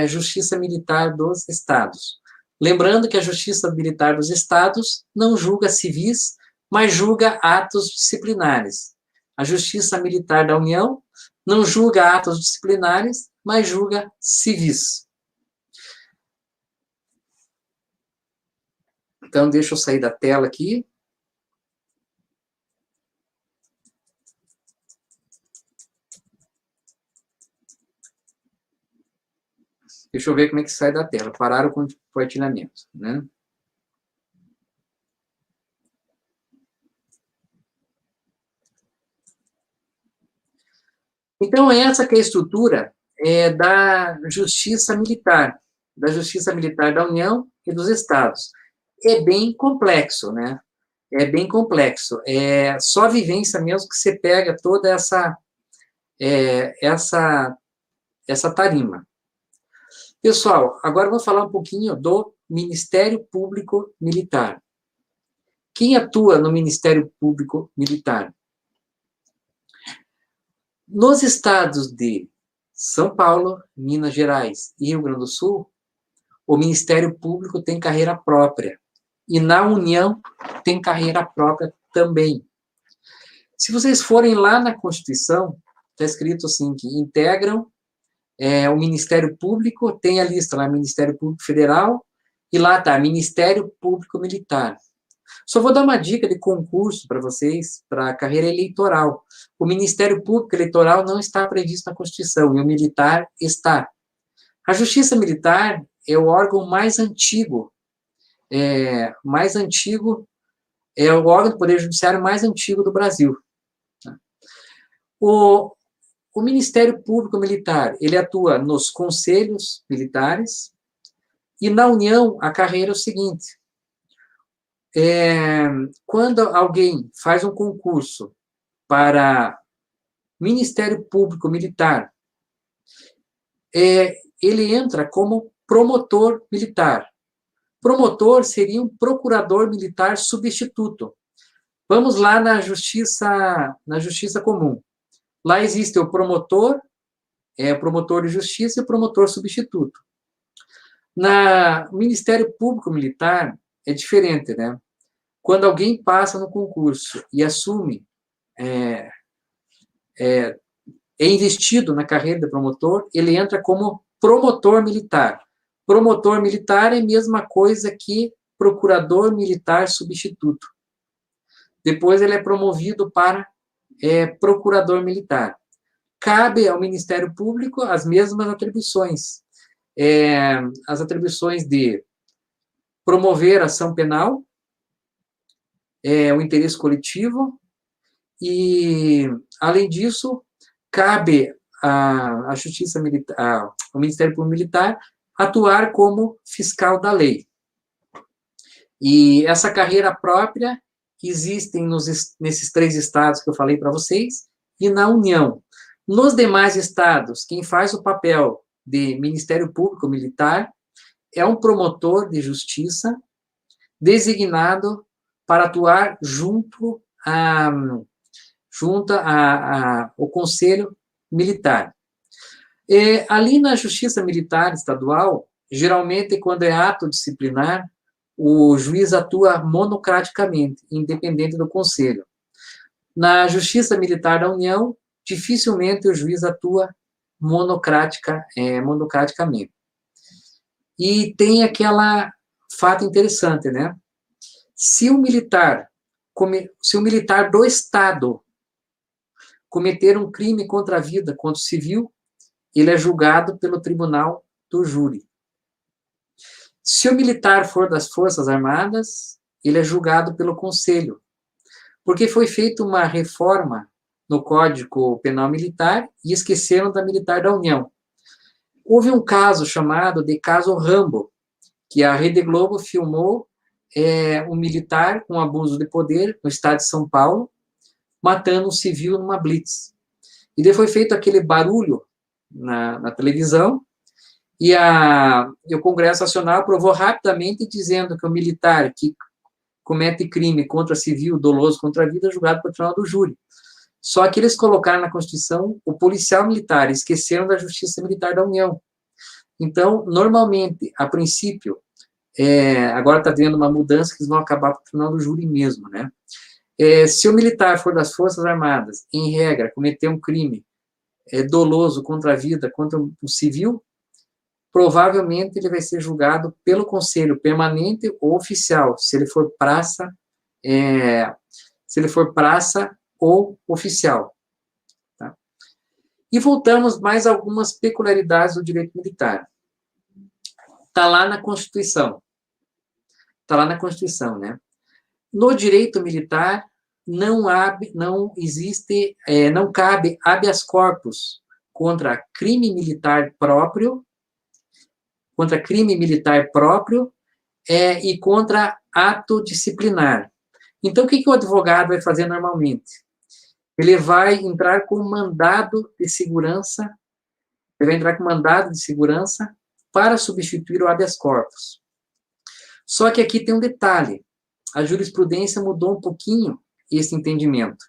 Justiça Militar dos estados. Lembrando que a Justiça Militar dos estados não julga civis, mas julga atos disciplinares. A Justiça Militar da União não julga atos disciplinares, mas julga civis. Então, deixa eu sair da tela aqui. Deixa eu ver como é que sai da tela. Parar o compartilhamento, né? Então, essa que é a estrutura da Justiça Militar da União e dos Estados. É bem complexo, né? É bem complexo. É só a vivência mesmo que você pega toda essa tarima. Pessoal, agora vamos falar um pouquinho do Ministério Público Militar. Quem atua no Ministério Público Militar? Nos estados de São Paulo, Minas Gerais e Rio Grande do Sul, o Ministério Público tem carreira própria. E na União tem carreira própria também. Se vocês forem lá na Constituição, está escrito assim, que integram o Ministério Público, tem a lista lá, Ministério Público Federal, e lá está, Ministério Público Militar. Só vou dar uma dica de concurso para vocês, para a carreira eleitoral. O Ministério Público Eleitoral não está previsto na Constituição, e o militar está. A Justiça Militar é o órgão mais antigo, é o órgão do Poder Judiciário mais antigo do Brasil. O, o Ministério Público Militar, ele atua nos conselhos militares, e na União, a carreira é o seguinte: quando alguém faz um concurso para Ministério Público Militar, ele entra como promotor militar. Promotor seria um procurador militar substituto. Vamos lá na justiça comum. Lá existe o promotor de justiça e o promotor substituto. No Ministério Público Militar é diferente, né? Quando alguém passa no concurso e assume, é investido na carreira de promotor, ele entra como promotor militar. Promotor militar é a mesma coisa que procurador militar substituto. Depois ele é promovido para procurador militar. Cabe ao Ministério Público as mesmas atribuições. As atribuições de promover a ação penal, o interesse coletivo, e, além disso, cabe à Justiça Militar, ao Ministério Público Militar, atuar como fiscal da lei. E essa carreira própria existem nesses 3 estados que eu falei para vocês, e na União. Nos demais estados, quem faz o papel de Ministério Público Militar é um promotor de justiça designado para atuar junto ao Conselho Militar. Ali na Justiça Militar Estadual, geralmente, quando é ato disciplinar, o juiz atua monocraticamente, independente do Conselho. Na Justiça Militar da União, dificilmente o juiz atua monocraticamente. E tem aquela fato interessante, né? Se o militar do Estado cometer um crime contra a vida, contra o civil, ele é julgado pelo tribunal do júri. Se o militar for das Forças Armadas, ele é julgado pelo Conselho, porque foi feita uma reforma no Código Penal Militar e esqueceram da Militar da União. Houve um caso chamado de caso Rambo, que a Rede Globo filmou um militar com abuso de poder no estado de São Paulo, matando um civil numa blitz. E daí foi feito aquele barulho na televisão, e o Congresso Nacional aprovou rapidamente, dizendo que o militar que comete crime contra civil, doloso contra a vida, é julgado pelo tribunal do júri. Só que eles colocaram na Constituição o policial militar, esqueceram da Justiça Militar da União. Então, normalmente, a princípio, agora está tendo uma mudança que eles vão acabar para o tribunal do júri mesmo, né? Se o militar for das Forças Armadas, em regra, cometer um crime doloso contra a vida, contra o civil, provavelmente ele vai ser julgado pelo Conselho Permanente ou Oficial, se ele for praça ou oficial. Tá? E voltamos mais a algumas peculiaridades do direito militar. Está lá na Constituição. Está lá na Constituição, né? No direito militar, não cabe habeas corpus contra crime militar próprio, e contra ato disciplinar. Então, o que o advogado vai fazer normalmente? Ele vai entrar com mandado de segurança, para substituir o habeas corpus. Só que aqui tem um detalhe. A jurisprudência mudou um pouquinho esse entendimento.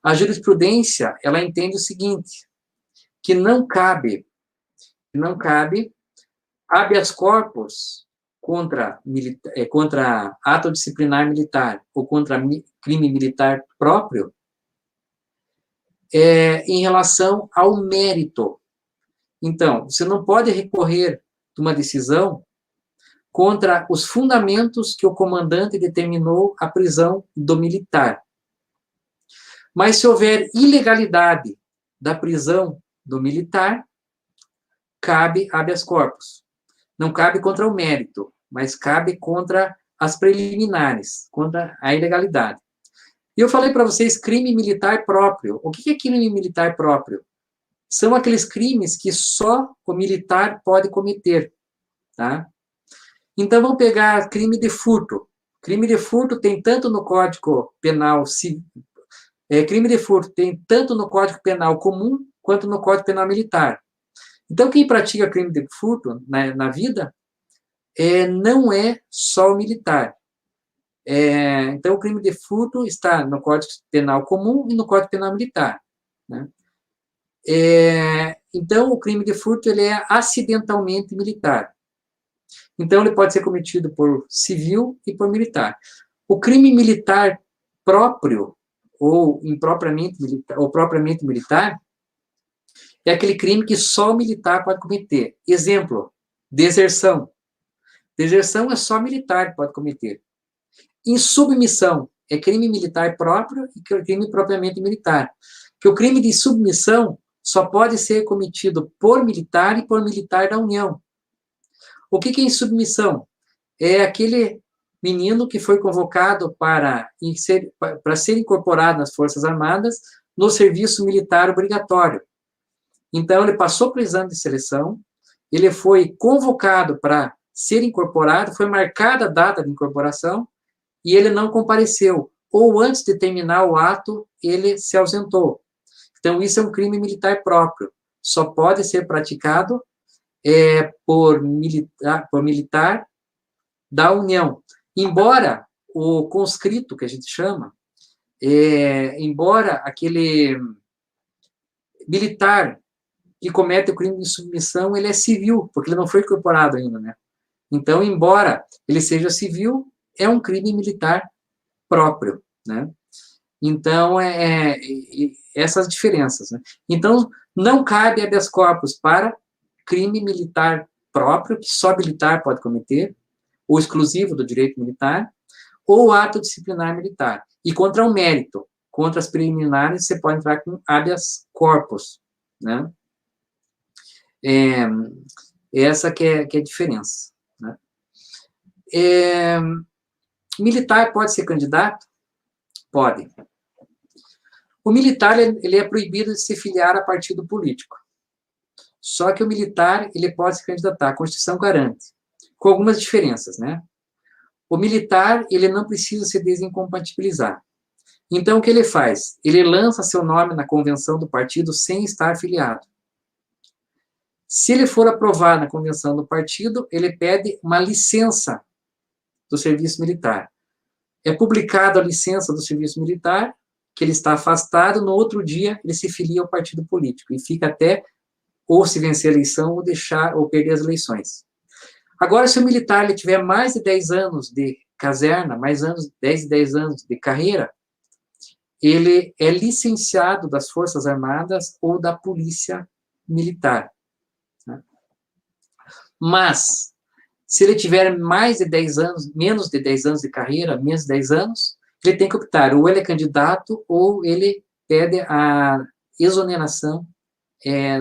A jurisprudência, ela entende o seguinte, que não cabe habeas corpus contra ato disciplinar militar ou contra crime militar próprio em relação ao mérito. Então, você não pode recorrer de uma decisão contra os fundamentos que o comandante determinou a prisão do militar. Mas se houver ilegalidade da prisão do militar, cabe habeas corpus. Não cabe contra o mérito, mas cabe contra as preliminares, contra a ilegalidade. E eu falei para vocês crime militar próprio. O que é crime militar próprio? São aqueles crimes que só o militar pode cometer, tá? Então, vamos pegar crime de furto. Crime de furto tem tanto no Código Penal crime de furto tem tanto no Código Penal comum quanto no Código Penal militar. Então, quem pratica crime de furto na vida não é só o militar. Então, o crime de furto está no Código Penal comum e no Código Penal militar, né? Então, o crime de furto ele é acidentalmente militar. Então, ele pode ser cometido por civil e por militar. O crime militar próprio, ou propriamente militar, é aquele crime que só o militar pode cometer. Exemplo, deserção. Deserção é só militar que pode cometer. Insubmissão é crime militar próprio e crime propriamente militar. Que o crime de submissão só pode ser cometido por militar e por militar da União. O que é insubmissão? É aquele menino que foi convocado para ser incorporado nas Forças Armadas no serviço militar obrigatório. Então, ele passou pelo exame de seleção, ele foi convocado para ser incorporado, foi marcada a data de incorporação, e ele não compareceu, ou antes de terminar o ato, ele se ausentou. Então, isso é um crime militar próprio. Só pode ser praticado por militar da União. Embora o conscrito, que a gente chama, embora aquele militar que comete o crime de submissão, ele é civil, porque ele não foi incorporado ainda, né? Então, embora ele seja civil, é um crime militar próprio, né? Então, essas diferenças, né? Então, não cabe habeas corpus para crime militar próprio, que só militar pode cometer, ou exclusivo do direito militar, ou ato disciplinar militar. E contra o mérito, contra as preliminares, você pode entrar com habeas corpus, né? Essa que é a diferença, né? Militar pode ser candidato? Pode. O militar, ele é proibido de se filiar a partido político. Só que o militar, ele pode se candidatar, a Constituição garante, com algumas diferenças, né? O militar, ele não precisa se desincompatibilizar. Então, o que ele faz? Ele lança seu nome na convenção do partido sem estar filiado. Se ele for aprovado na convenção do partido, ele pede uma licença do serviço militar. É publicada a licença do serviço militar, que ele está afastado, no outro dia ele se filia ao partido político e fica até ou se vencer a eleição ou perder as eleições. Agora, se o militar ele tiver mais de 10 anos de caserna, 10 anos de carreira, ele é licenciado das Forças Armadas ou da Polícia Militar. Né? Mas, se ele tiver mais de 10 anos, menos de 10 anos de carreira, menos de 10 anos, ele tem que optar, ou ele é candidato, ou ele pede a exoneração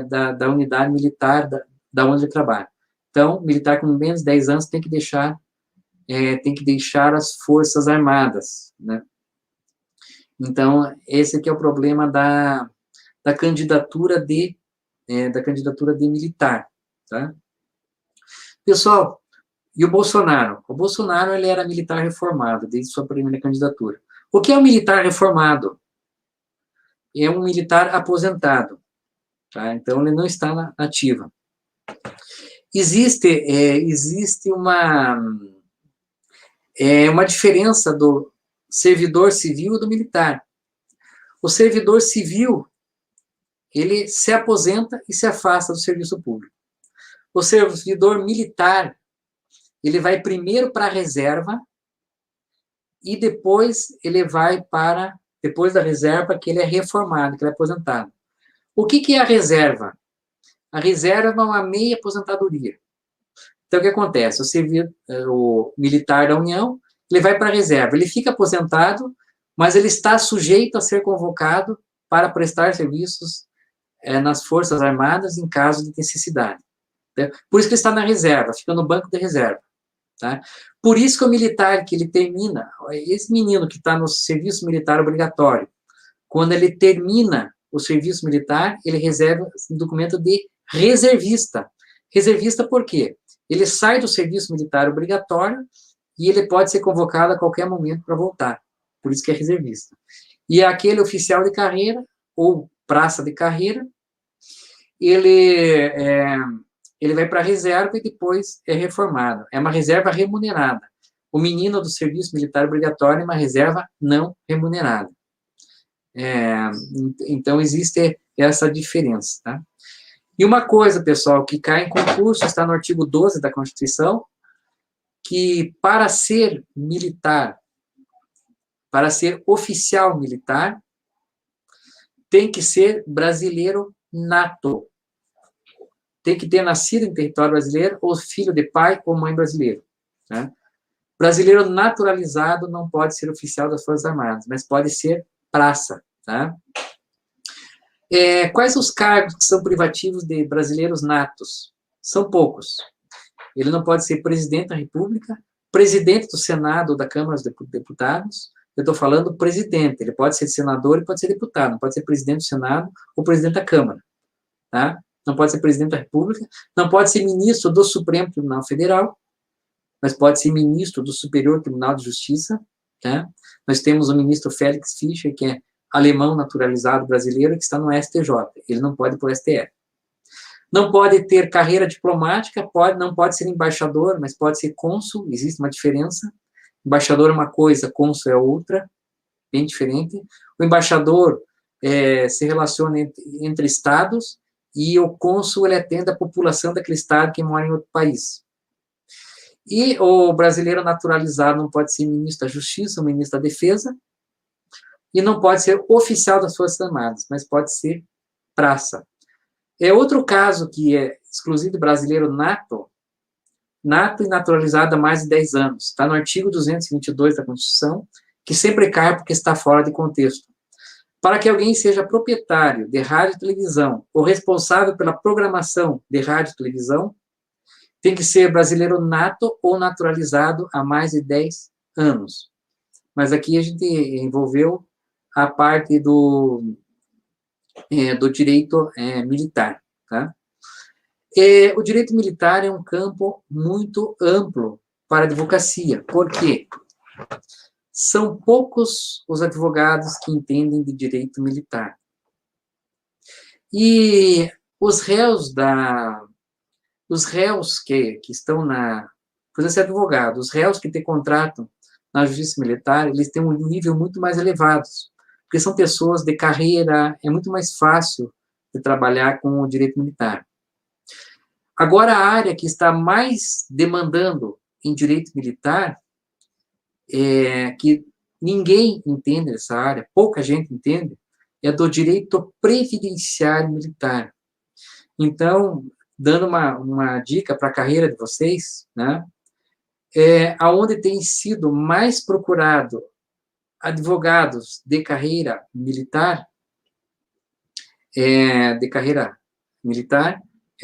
da unidade militar da onde ele trabalha. Então, militar com menos de 10 anos tem que deixar as Forças Armadas, né? Então, esse aqui é o problema da candidatura de militar, tá? Pessoal, e o Bolsonaro? O Bolsonaro, ele era militar reformado, desde sua primeira candidatura. O que é um militar reformado? É um militar aposentado, tá? Então, ele não está na ativa. Existe uma diferença do servidor civil e do militar. O servidor civil, ele se aposenta e se afasta do serviço público. O servidor militar, ele vai primeiro para a reserva e depois ele vai depois da reserva, que ele é reformado, que ele é aposentado. O que é a reserva? A reserva é uma meia aposentadoria. Então, o que acontece? O militar da União, ele vai para a reserva, ele fica aposentado, mas ele está sujeito a ser convocado para prestar serviços nas Forças Armadas em caso de necessidade. Por isso que ele está na reserva, fica no banco de reserva. tá? Por isso que o militar, que ele termina, esse menino que está no serviço militar obrigatório, quando ele termina o serviço militar, ele reserva o documento de reservista. Reservista por quê? Ele sai do serviço militar obrigatório e ele pode ser convocado a qualquer momento para voltar. Por isso que é reservista. E aquele oficial de carreira, ou praça de carreira, ele vai para a reserva e depois é reformado. É uma reserva remunerada. O menino do serviço militar obrigatório é uma reserva não remunerada. Então, existe essa diferença, tá? E uma coisa, pessoal, que cai em concurso, está no artigo 12 da Constituição, que para ser militar, para ser oficial militar, tem que ser brasileiro nato. Tem que ter nascido em território brasileiro, ou filho de pai ou mãe brasileiro, né? Brasileiro naturalizado não pode ser oficial das Forças Armadas, mas pode ser praça, tá? Quais os cargos que são privativos de brasileiros natos? São poucos. Ele não pode ser presidente da República, presidente do Senado ou da Câmara dos Deputados. Eu estou falando presidente. Ele pode ser senador e pode ser deputado. Não pode ser presidente do Senado ou presidente da Câmara, tá? Não pode ser presidente da República. Não pode ser ministro do Supremo Tribunal Federal, mas pode ser ministro do Superior Tribunal de Justiça, tá? Nós temos o ministro Félix Fischer, que é alemão naturalizado brasileiro, que está no STJ. Ele não pode ir para o STF. Não pode ter carreira diplomática, não pode ser embaixador, mas pode ser cônsul, existe uma diferença. Embaixador é uma coisa, cônsul é outra, bem diferente. O embaixador se relaciona entre estados, e o cônsul ele atende a população daquele estado que mora em outro país. E o brasileiro naturalizado não pode ser ministro da Justiça, ministro da Defesa, e não pode ser oficial das Forças Armadas, mas pode ser praça. Outro caso que é exclusivo brasileiro nato e naturalizado há mais de 10 anos. Está no artigo 222 da Constituição, que sempre cai porque está fora de contexto. Para que alguém seja proprietário de rádio e televisão ou responsável pela programação de rádio e televisão, tem que ser brasileiro nato ou naturalizado há mais de 10 anos. Mas aqui a gente envolveu a parte do direito militar, tá? O direito militar é um campo muito amplo para a advocacia. Por quê? São poucos os advogados que entendem de direito militar. E os réus que estão por ser advogado, os réus que têm contrato na justiça militar, eles têm um nível muito mais elevado, porque são pessoas de carreira, é muito mais fácil de trabalhar com o direito militar. Agora, a área que está mais demandando em direito militar, que ninguém entende essa área, pouca gente entende, é do direito previdenciário militar. Então, dando uma dica para a carreira de vocês, né, aonde tem sido mais procurado advogados de carreira militar, é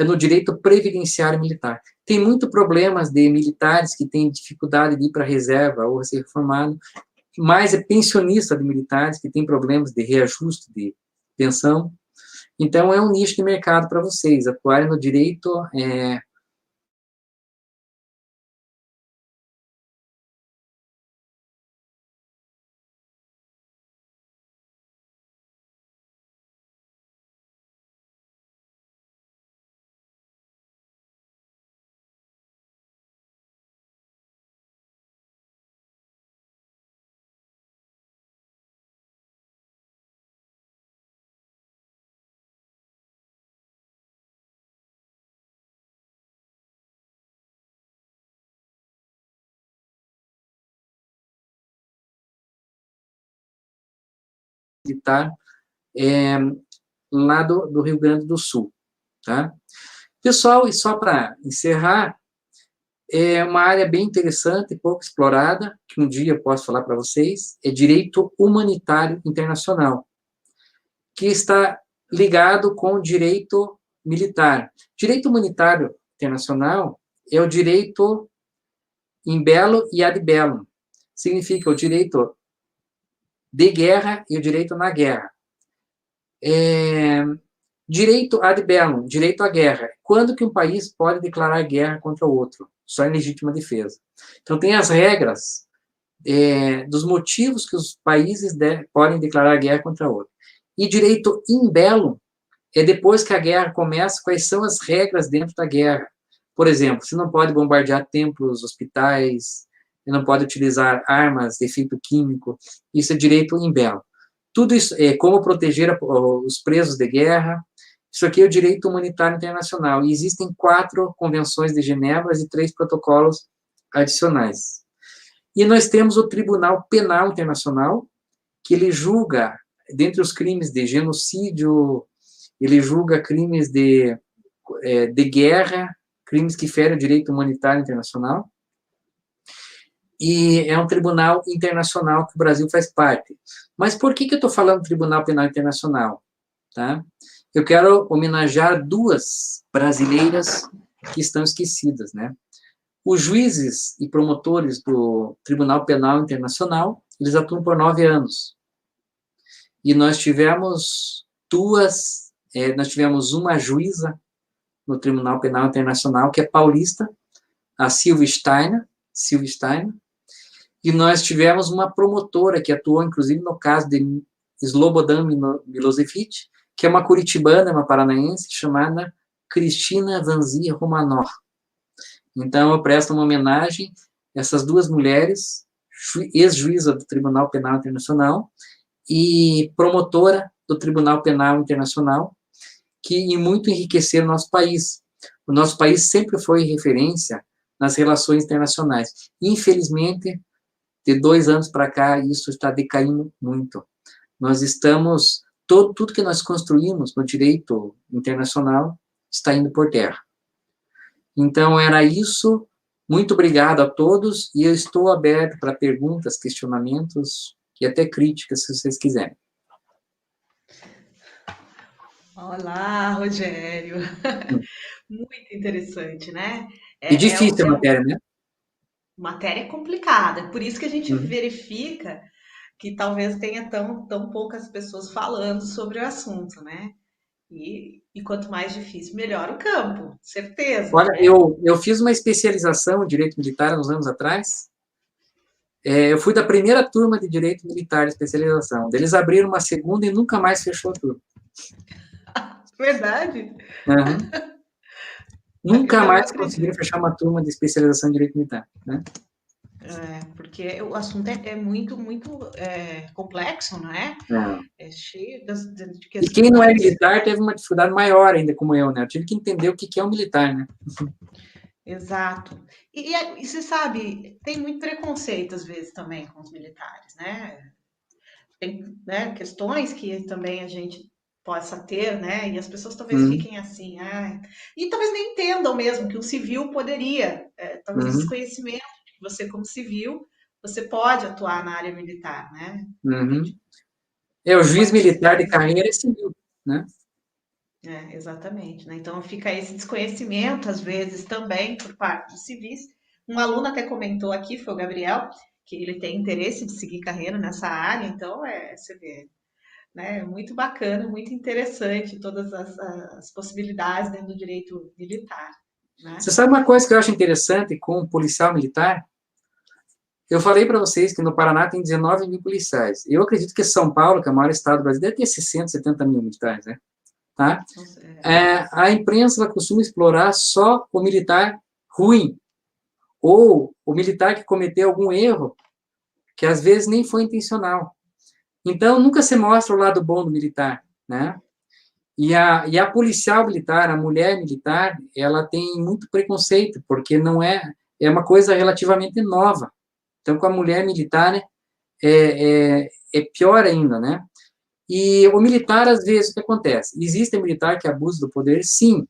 no direito previdenciário militar. Tem muito problemas de militares que têm dificuldade de ir para a reserva ou ser reformado, mas é pensionista de militares que tem problemas de reajuste de pensão. Então, é um nicho de mercado para vocês atuarem no direito militar lá do Rio Grande do Sul, tá? Pessoal, e só para encerrar, é uma área bem interessante, pouco explorada, que um dia eu posso falar para vocês, é direito humanitário internacional, que está ligado com o direito militar. Direito humanitário internacional é o direito in bello e ad bellum. Significa o direito de guerra e o direito na guerra. Direito ad bellum, direito à guerra. Quando que um país pode declarar guerra contra o outro? Só em legítima defesa. Então, tem as regras dos motivos que os países podem declarar guerra contra o outro. E direito in bellum é depois que a guerra começa, quais são as regras dentro da guerra. Por exemplo, você não pode bombardear templos, hospitais, você não pode utilizar armas de efeito químico, isso é direito in bellum. Tudo isso é como proteger os presos de guerra, isso aqui é o direito humanitário internacional, e existem 4 convenções de Genebra e 3 protocolos adicionais. E nós temos o Tribunal Penal Internacional, que ele julga, dentre os crimes de genocídio, ele julga crimes de guerra, crimes que ferem o direito humanitário internacional, e é um tribunal internacional que o Brasil faz parte. Mas por que eu estou falando Tribunal Penal Internacional? Tá? Eu quero homenagear 2 brasileiras que estão esquecidas, né? Os juízes e promotores do Tribunal Penal Internacional, eles atuam por 9 anos. E nós tivemos uma juíza no Tribunal Penal Internacional, que é paulista, a Silvia Steiner, e nós tivemos uma promotora que atuou, inclusive, no caso de Slobodan Milosevic, que é uma curitibana, uma paranaense, chamada Cristina Vanzia Romanov. Então, eu presto uma homenagem a essas 2 mulheres, ex-juíza do Tribunal Penal Internacional e promotora do Tribunal Penal Internacional, que muito enriqueceram o nosso país. O nosso país sempre foi referência nas relações internacionais. Infelizmente, de 2 anos para cá, isso está decaindo muito. Nós estamos, tudo que nós construímos no direito internacional está indo por terra. Então, era isso. Muito obrigado a todos, e eu estou aberto para perguntas, questionamentos e até críticas, se vocês quiserem. Olá, Rogério. Muito interessante, né? E difícil a matéria, né? Matéria complicada, por isso que a gente Uhum. verifica que talvez tenha tão poucas pessoas falando sobre o assunto, né? E quanto mais difícil, melhor o campo, certeza, Olha, né? eu fiz uma especialização em Direito Militar há uns anos atrás. Eu fui da primeira turma de Direito Militar de especialização. Eles abriram uma segunda e nunca mais fechou a turma. Verdade? Uhum. Nunca Eu mais conseguiram acredito. fechar uma turma de especialização em Direito Militar, né? Porque o assunto é muito, muito complexo, não é? É. É cheio de E quem não é questões. militar teve uma dificuldade maior ainda, como eu, né? Eu tive que entender o que é um militar, né? Exato. E você sabe, tem muito preconceito às vezes também com os militares, né? Tem, né, questões que também a gente possa ter, né? E as pessoas talvez Uhum. fiquem assim, e talvez nem entendam mesmo que um civil poderia, talvez Uhum. desconhecimento de que você como civil, você pode atuar na área militar, né? Uhum. Realmente O juiz pode militar de precisar. carreira é civil, né? Exatamente, né? Então fica esse desconhecimento, às vezes, também por parte dos civis. Um aluno até comentou aqui, foi o Gabriel, que ele tem interesse de seguir carreira nessa área, então você vê, né? Muito bacana, muito interessante todas as possibilidades dentro do direito militar, né? Você sabe uma coisa que eu acho interessante com o policial militar? Eu falei para vocês que no Paraná tem 19 mil policiais. Eu acredito que São Paulo, que é o maior estado do Brasil, deve ter 60, 70 mil militares, né? Tá? A imprensa ela costuma explorar só o militar ruim, ou o militar que cometeu algum erro, que às vezes nem foi intencional. Então, nunca se mostra o lado bom do militar, né? E a policial militar, a mulher militar, ela tem muito preconceito, porque não é uma coisa relativamente nova. Então, com a mulher militar, né, é pior ainda, né? E o militar, às vezes, o que acontece? Existe militar que abusa do poder? Sim.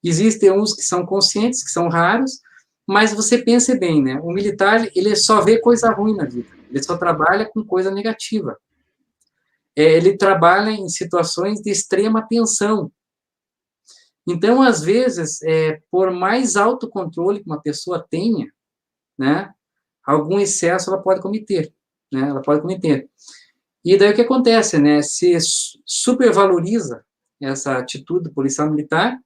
Existem uns que são conscientes, que são raros, mas você pense bem, né? O militar, ele só vê coisa ruim na vida. Ele só trabalha com coisa negativa. Ele trabalha em situações de extrema tensão. Então, às vezes, por mais autocontrole que uma pessoa tenha, né, algum excesso ela pode cometer, né, ela pode cometer. E daí o que acontece, né, se supervaloriza essa atitude do policial militar,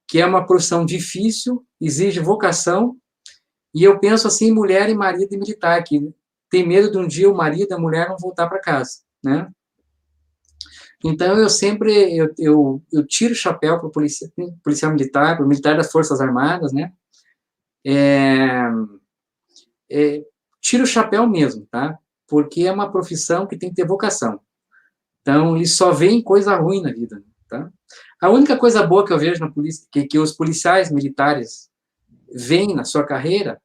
que é uma profissão difícil, exige vocação, e eu penso assim, mulher e marido e militar, que tem medo de um dia o marido e a mulher não voltar para casa, né? Então, eu sempre, eu tiro o chapéu para o policial militar, para o militar das Forças Armadas, né? Tiro o chapéu mesmo, tá? Porque é uma profissão que tem que ter vocação. Então, eles só veem coisa ruim na vida, tá? A única coisa boa que eu vejo na polícia, que os policiais militares veem na sua carreira,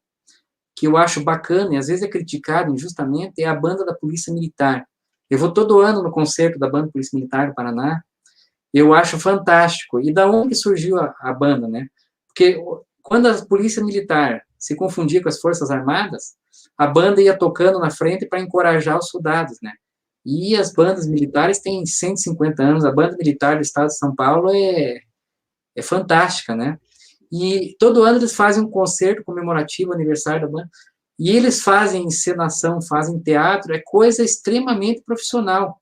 que eu acho bacana, e às vezes é criticado injustamente, é a banda da Polícia Militar. Eu vou todo ano no concerto da banda Polícia Militar do Paraná, eu acho fantástico. E da onde surgiu a banda, né? Porque quando a Polícia Militar se confundia com as Forças Armadas, a banda ia tocando na frente para encorajar os soldados, né? E as bandas militares têm 150 anos, a banda militar do estado de São Paulo é fantástica, né? E todo ano eles fazem um concerto comemorativo, aniversário da banda, e eles fazem encenação, fazem teatro, é coisa extremamente profissional.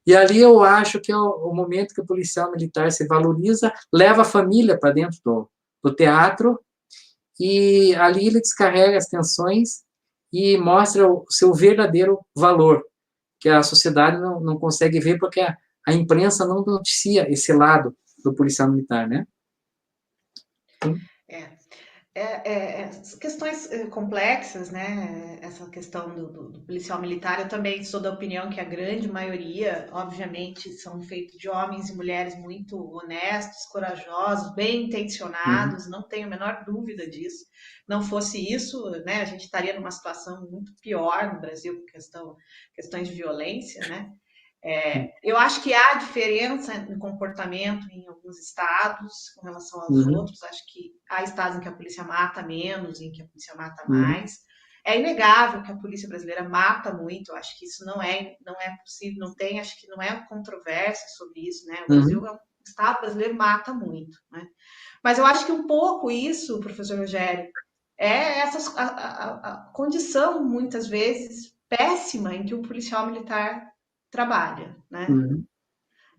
E ali eu acho que é o momento que o policial militar se valoriza, leva a família para dentro do teatro, e ali ele descarrega as tensões e mostra o seu verdadeiro valor, que a sociedade não consegue ver, porque a imprensa não noticia esse lado do policial militar, né? É. Questões complexas, né? Essa questão do policial militar, eu também sou da opinião que a grande maioria, obviamente, são feitos de homens e mulheres muito honestos, corajosos, bem intencionados, não tenho a menor dúvida disso. Não fosse isso, né, a gente estaria numa situação muito pior no Brasil, com questões de violência, né? Eu acho que há diferença no comportamento em alguns estados com relação aos outros. Acho que há estados em que a polícia mata menos, em que a polícia mata mais. É inegável que a polícia brasileira mata muito. Acho que isso não é possível, não tem, acho que não é controvérsia sobre isso, né? O Brasil o estado brasileiro mata muito, né? Mas eu acho que um pouco isso, professor Rogério, é a condição muitas vezes péssima em que o policial militar trabalha, né?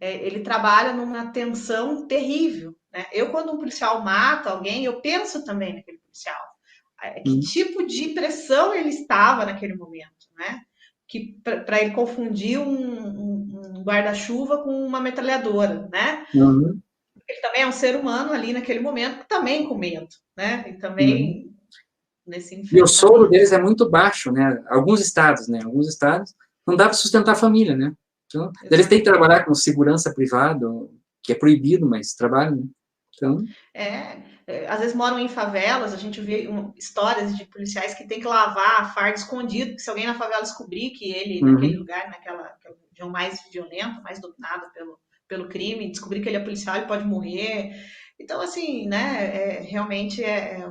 Ele trabalha numa tensão terrível, né? Eu, quando um policial mata alguém, eu penso também naquele policial. Que tipo de pressão ele estava naquele momento, né? Que para ele confundir um guarda-chuva com uma metralhadora, né? Ele também é um ser humano ali naquele momento, também com medo, né? E também nesse E o soro enfrentamento. deles é muito baixo, né? Alguns estados, né? Alguns estados não dá para sustentar a família, né? Então, eles têm que trabalhar com segurança privada, que é proibido, mas trabalham, né? Então... Às vezes moram em favelas, a gente vê histórias de policiais que tem que lavar a farda escondido, porque se alguém na favela descobrir que ele, naquele lugar, naquela região mais violenta, mais dominada pelo crime, descobrir que ele é policial, ele pode morrer. Então, assim, né, realmente é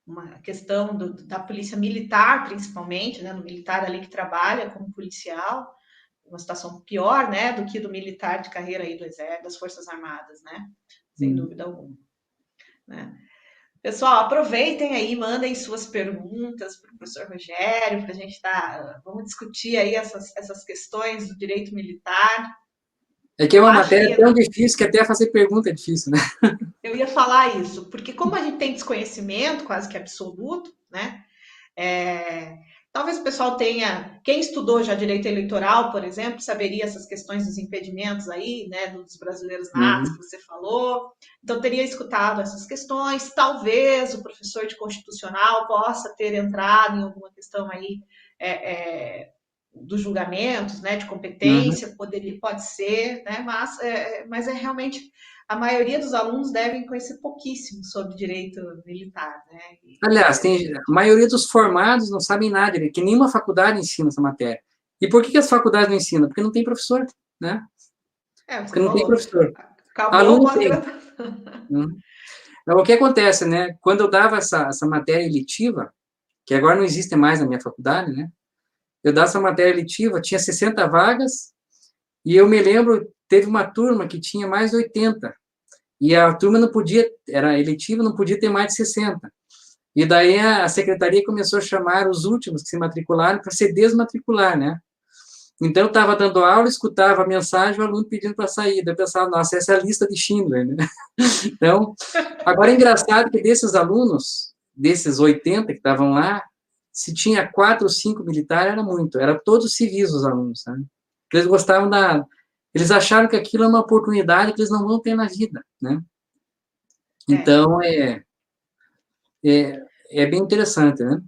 uma questão da polícia militar, principalmente, né, do militar ali que trabalha como policial, uma situação pior, né, do que do militar de carreira aí do Exército, das Forças Armadas, né, sem dúvida alguma, né. Pessoal, aproveitem aí, mandem suas perguntas para o professor Rogério, para a gente vamos discutir aí essas questões do direito militar. É que é Eu uma acho matéria que tão difícil que até fazer pergunta é difícil, né? eu ia falar isso, porque como a gente tem desconhecimento quase que absoluto, né? Talvez o pessoal tenha, quem estudou já direito eleitoral, por exemplo, saberia essas questões dos impedimentos aí, né, dos brasileiros natos que você falou. Então, teria escutado essas questões. Talvez o professor de constitucional possa ter entrado em alguma questão aí dos julgamentos, né, de competência, pode ser, né, mas é realmente a maioria dos alunos devem conhecer pouquíssimo sobre direito militar, né? Aliás, a maioria dos formados não sabem nada, que nenhuma faculdade ensina essa matéria. E por que as faculdades não ensinam? Porque não tem professor, né? Você Porque não tem falou. professor. Acabou o Aluno tem. pós-graduação. Então, o que acontece, né? Quando eu dava essa matéria eletiva, que agora não existe mais na minha faculdade, né? Eu dava essa matéria eletiva, tinha 60 vagas, e eu me lembro, teve uma turma que tinha mais de 80, e a turma não podia, era eletiva, não podia ter mais de 60. E daí a secretaria começou a chamar os últimos que se matricularam para se desmatricular, né? Então, eu estava dando aula, escutava a mensagem, o aluno pedindo para sair. Daí eu pensava, nossa, essa é a lista de Schindler, né? Então, agora é engraçado que desses alunos, desses 80 que estavam lá, se tinha 4 ou 5 militares, era muito. Era todos civis os alunos, sabe? Eles gostavam da... Eles acharam que aquilo é uma oportunidade que eles não vão ter na vida, né? Então, é bem interessante, né?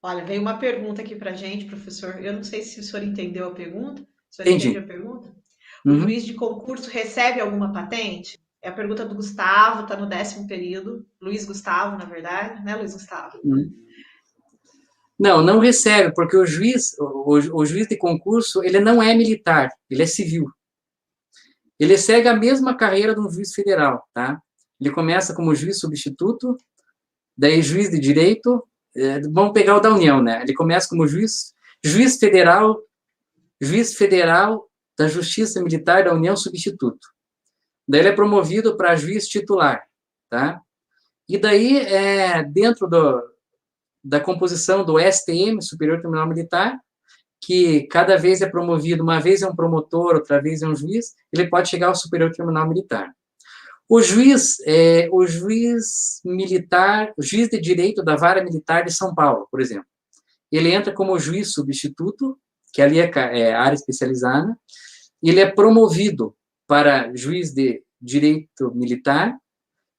Olha, veio uma pergunta aqui para a gente, professor. Eu não sei se o senhor entendeu a pergunta. O senhor entende Entendi. a pergunta? O Uhum. juiz de concurso recebe alguma patente? É a pergunta do Gustavo, está no 10º período. Luiz Gustavo, na verdade, né, Luiz Gustavo? Uhum. Não, não recebe, porque o juiz de concurso, ele não é militar, ele é civil. Ele segue a mesma carreira de um juiz federal, tá? Ele começa como juiz substituto, daí juiz de direito, vamos pegar o da União, né? Ele começa como juiz federal da Justiça Militar da União substituto. Daí ele é promovido para juiz titular, tá? E daí, dentro da composição do STM, Superior Tribunal Militar, que cada vez é promovido, uma vez é um promotor, outra vez é um juiz, ele pode chegar ao Superior Tribunal Militar. O juiz militar, o juiz de direito da Vara Militar de São Paulo, por exemplo, ele entra como juiz substituto, que ali é área especializada, ele é promovido para juiz de direito militar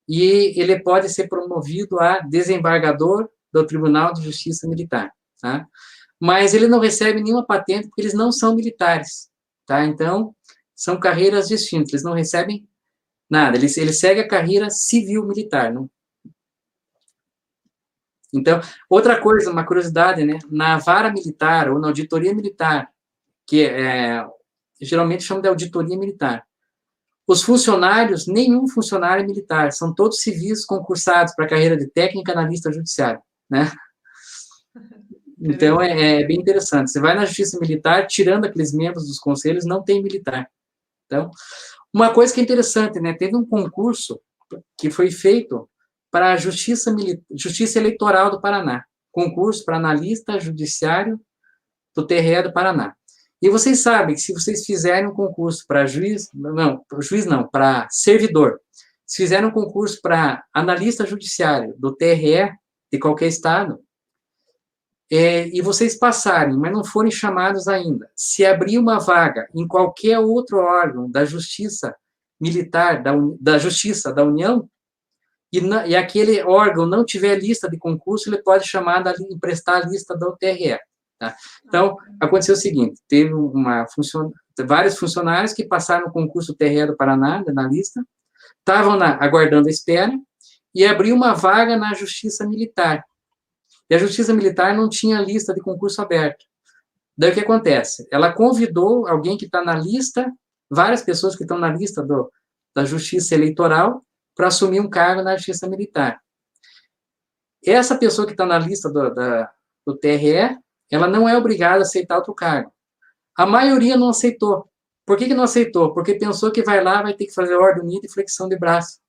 e ele pode ser promovido a desembargador do Tribunal de Justiça Militar, tá? Mas ele não recebe nenhuma patente porque eles não são militares, tá? Então, são carreiras distintas, eles não recebem nada, ele segue a carreira civil-militar, não? Então, outra coisa, uma curiosidade, né? Na vara militar ou na auditoria militar, que geralmente chamam de auditoria militar, os funcionários, nenhum funcionário é militar, são todos civis concursados para a carreira de técnico analista judiciário, né? Então, é bem interessante. Você vai na justiça militar, tirando aqueles membros dos conselhos, não tem militar. Então, uma coisa que é interessante, né? Teve um concurso que foi feito para a Justiça Eleitoral do Paraná. Concurso para analista judiciário do TRE do Paraná. E vocês sabem que se vocês fizerem um concurso para para servidor, se fizerem um concurso para analista judiciário do TRE de qualquer estado, e vocês passarem, mas não forem chamados ainda, se abrir uma vaga em qualquer outro órgão da Justiça Militar, da Justiça da União, e aquele órgão não tiver lista de concurso, ele pode emprestar a lista do TRE. Tá? Então, aconteceu o seguinte, teve vários funcionários que passaram o concurso TRE do Paraná, na lista, estavam aguardando a espera, e abriu uma vaga na Justiça Militar. E a Justiça Militar não tinha lista de concurso aberto. Daí o que acontece? Ela convidou alguém que está na lista, várias pessoas que estão na lista da Justiça Eleitoral, para assumir um cargo na Justiça Militar. Essa pessoa que está na lista do TRE, ela não é obrigada a aceitar outro cargo. A maioria não aceitou. Por que não aceitou? Porque pensou que vai ter que fazer ordem unida e flexão de braço.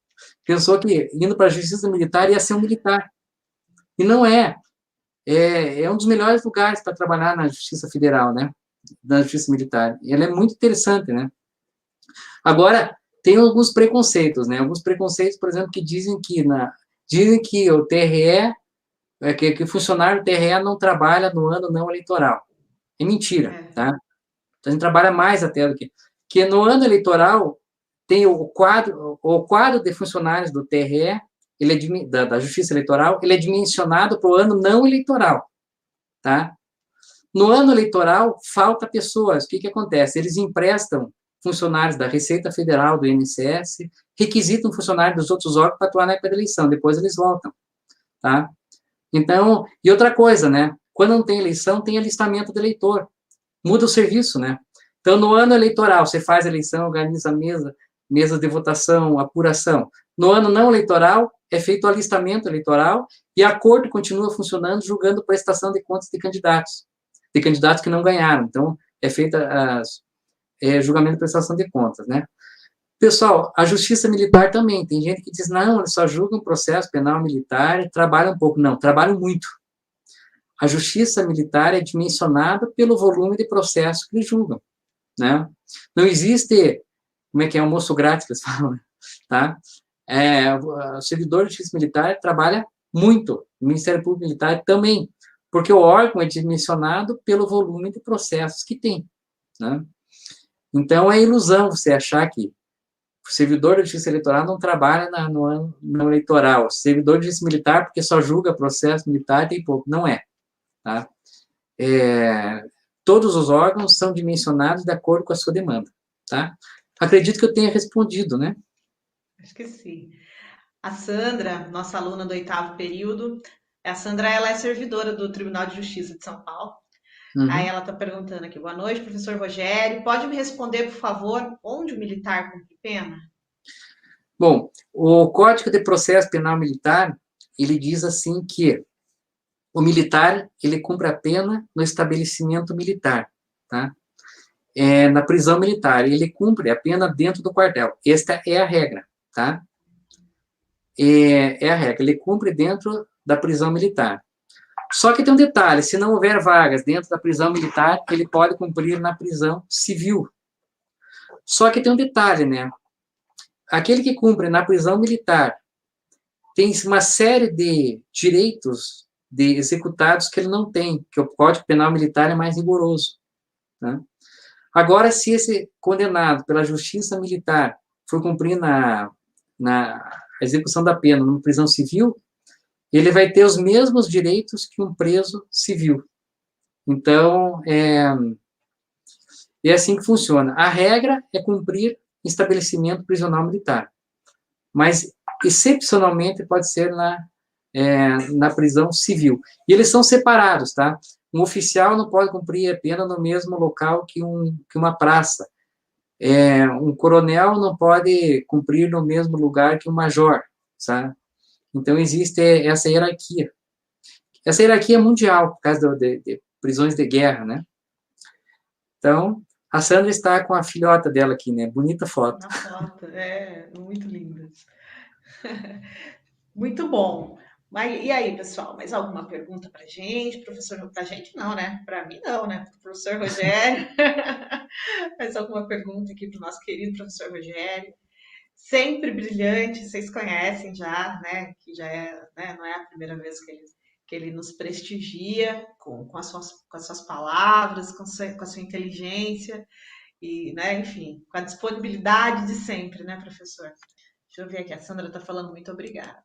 Pensou que, indo para a Justiça Militar, ia ser um militar. E não é. É um dos melhores lugares para trabalhar na Justiça Federal, né? Na Justiça Militar. E ela é muito interessante, né? Agora, tem alguns preconceitos, né? Alguns preconceitos, por exemplo, que dizem que o TRE, que o funcionário do TRE não trabalha no ano não eleitoral. É mentira, tá? A gente trabalha mais até do que no ano eleitoral tem o quadro de funcionários do TRE, da Justiça Eleitoral, ele é dimensionado para o ano não eleitoral, tá? No ano eleitoral, falta pessoas. O que acontece? Eles emprestam funcionários da Receita Federal, do INSS, requisitam funcionários dos outros órgãos para atuar na época da eleição, depois eles voltam, tá? Então, e outra coisa, né? Quando não tem eleição, tem alistamento do eleitor. Muda o serviço, né? Então, no ano eleitoral, você faz a eleição, organiza mesas de votação, apuração. No ano não eleitoral, é feito o alistamento eleitoral e a corte continua funcionando, julgando prestação de contas de candidatos que não ganharam. Então, é feita julgamento de prestação de contas, né? Pessoal, a justiça militar também. Tem gente que diz, não, eles só julgam processo penal militar e trabalham um pouco. Não, trabalham muito. A justiça militar é dimensionada pelo volume de processos que eles julgam, né? Não existe, como é que é, almoço grátis, que eles falam, né? Tá? O servidor de justiça militar trabalha muito, o Ministério Público Militar também, porque o órgão é dimensionado pelo volume de processos que tem, né? Então, é ilusão você achar que o servidor de justiça eleitoral não trabalha no ano eleitoral, o servidor de justiça militar, porque só julga processo militar, tem pouco. Não é, tá? Todos os órgãos são dimensionados de acordo com a sua demanda, tá? Acredito que eu tenha respondido, né? Acho que sim. A Sandra, nossa aluna do 8º período, a Sandra, ela é servidora do Tribunal de Justiça de São Paulo. Aí ela está perguntando aqui, boa noite, professor Rogério, pode me responder, por favor, onde o militar cumpre pena? Bom, o Código de Processo Penal Militar, ele diz assim que o militar, ele cumpre a pena no estabelecimento militar, tá? Na prisão militar, ele cumpre a pena dentro do quartel. Esta é a regra, tá? É a regra, ele cumpre dentro da prisão militar. Só que tem um detalhe, se não houver vagas dentro da prisão militar, ele pode cumprir na prisão civil. Só que tem um detalhe, né? Aquele que cumpre na prisão militar tem uma série de direitos de executados que ele não tem, que o Código Penal Militar é mais rigoroso, né? Agora, se esse condenado pela justiça militar for cumprir na execução da pena numa prisão civil, ele vai ter os mesmos direitos que um preso civil. Então, é assim que funciona. A regra é cumprir estabelecimento prisional militar, mas, excepcionalmente, pode ser na prisão civil. E eles são separados, tá? Um oficial não pode cumprir a pena no mesmo local que uma praça. Um coronel não pode cumprir no mesmo lugar que um major, sabe? Então, existe essa hierarquia. Essa hierarquia é mundial, por causa de prisões de guerra, né? Então, a Sandra está com a filhota dela aqui, né? Bonita foto. Na foto, muito linda. Muito bom. Mas, e aí, pessoal, mais alguma pergunta para gente? Professor, para gente não, né? Para mim não, né? Professor Rogério. Mais alguma pergunta aqui para o nosso querido professor Rogério? Sempre brilhante, vocês conhecem já, né? Que já né, não é a primeira vez que ele nos prestigia com as suas palavras, com a sua inteligência e, né, enfim, com a disponibilidade de sempre, né, professor? Deixa eu ver aqui, a Sandra está falando muito obrigada.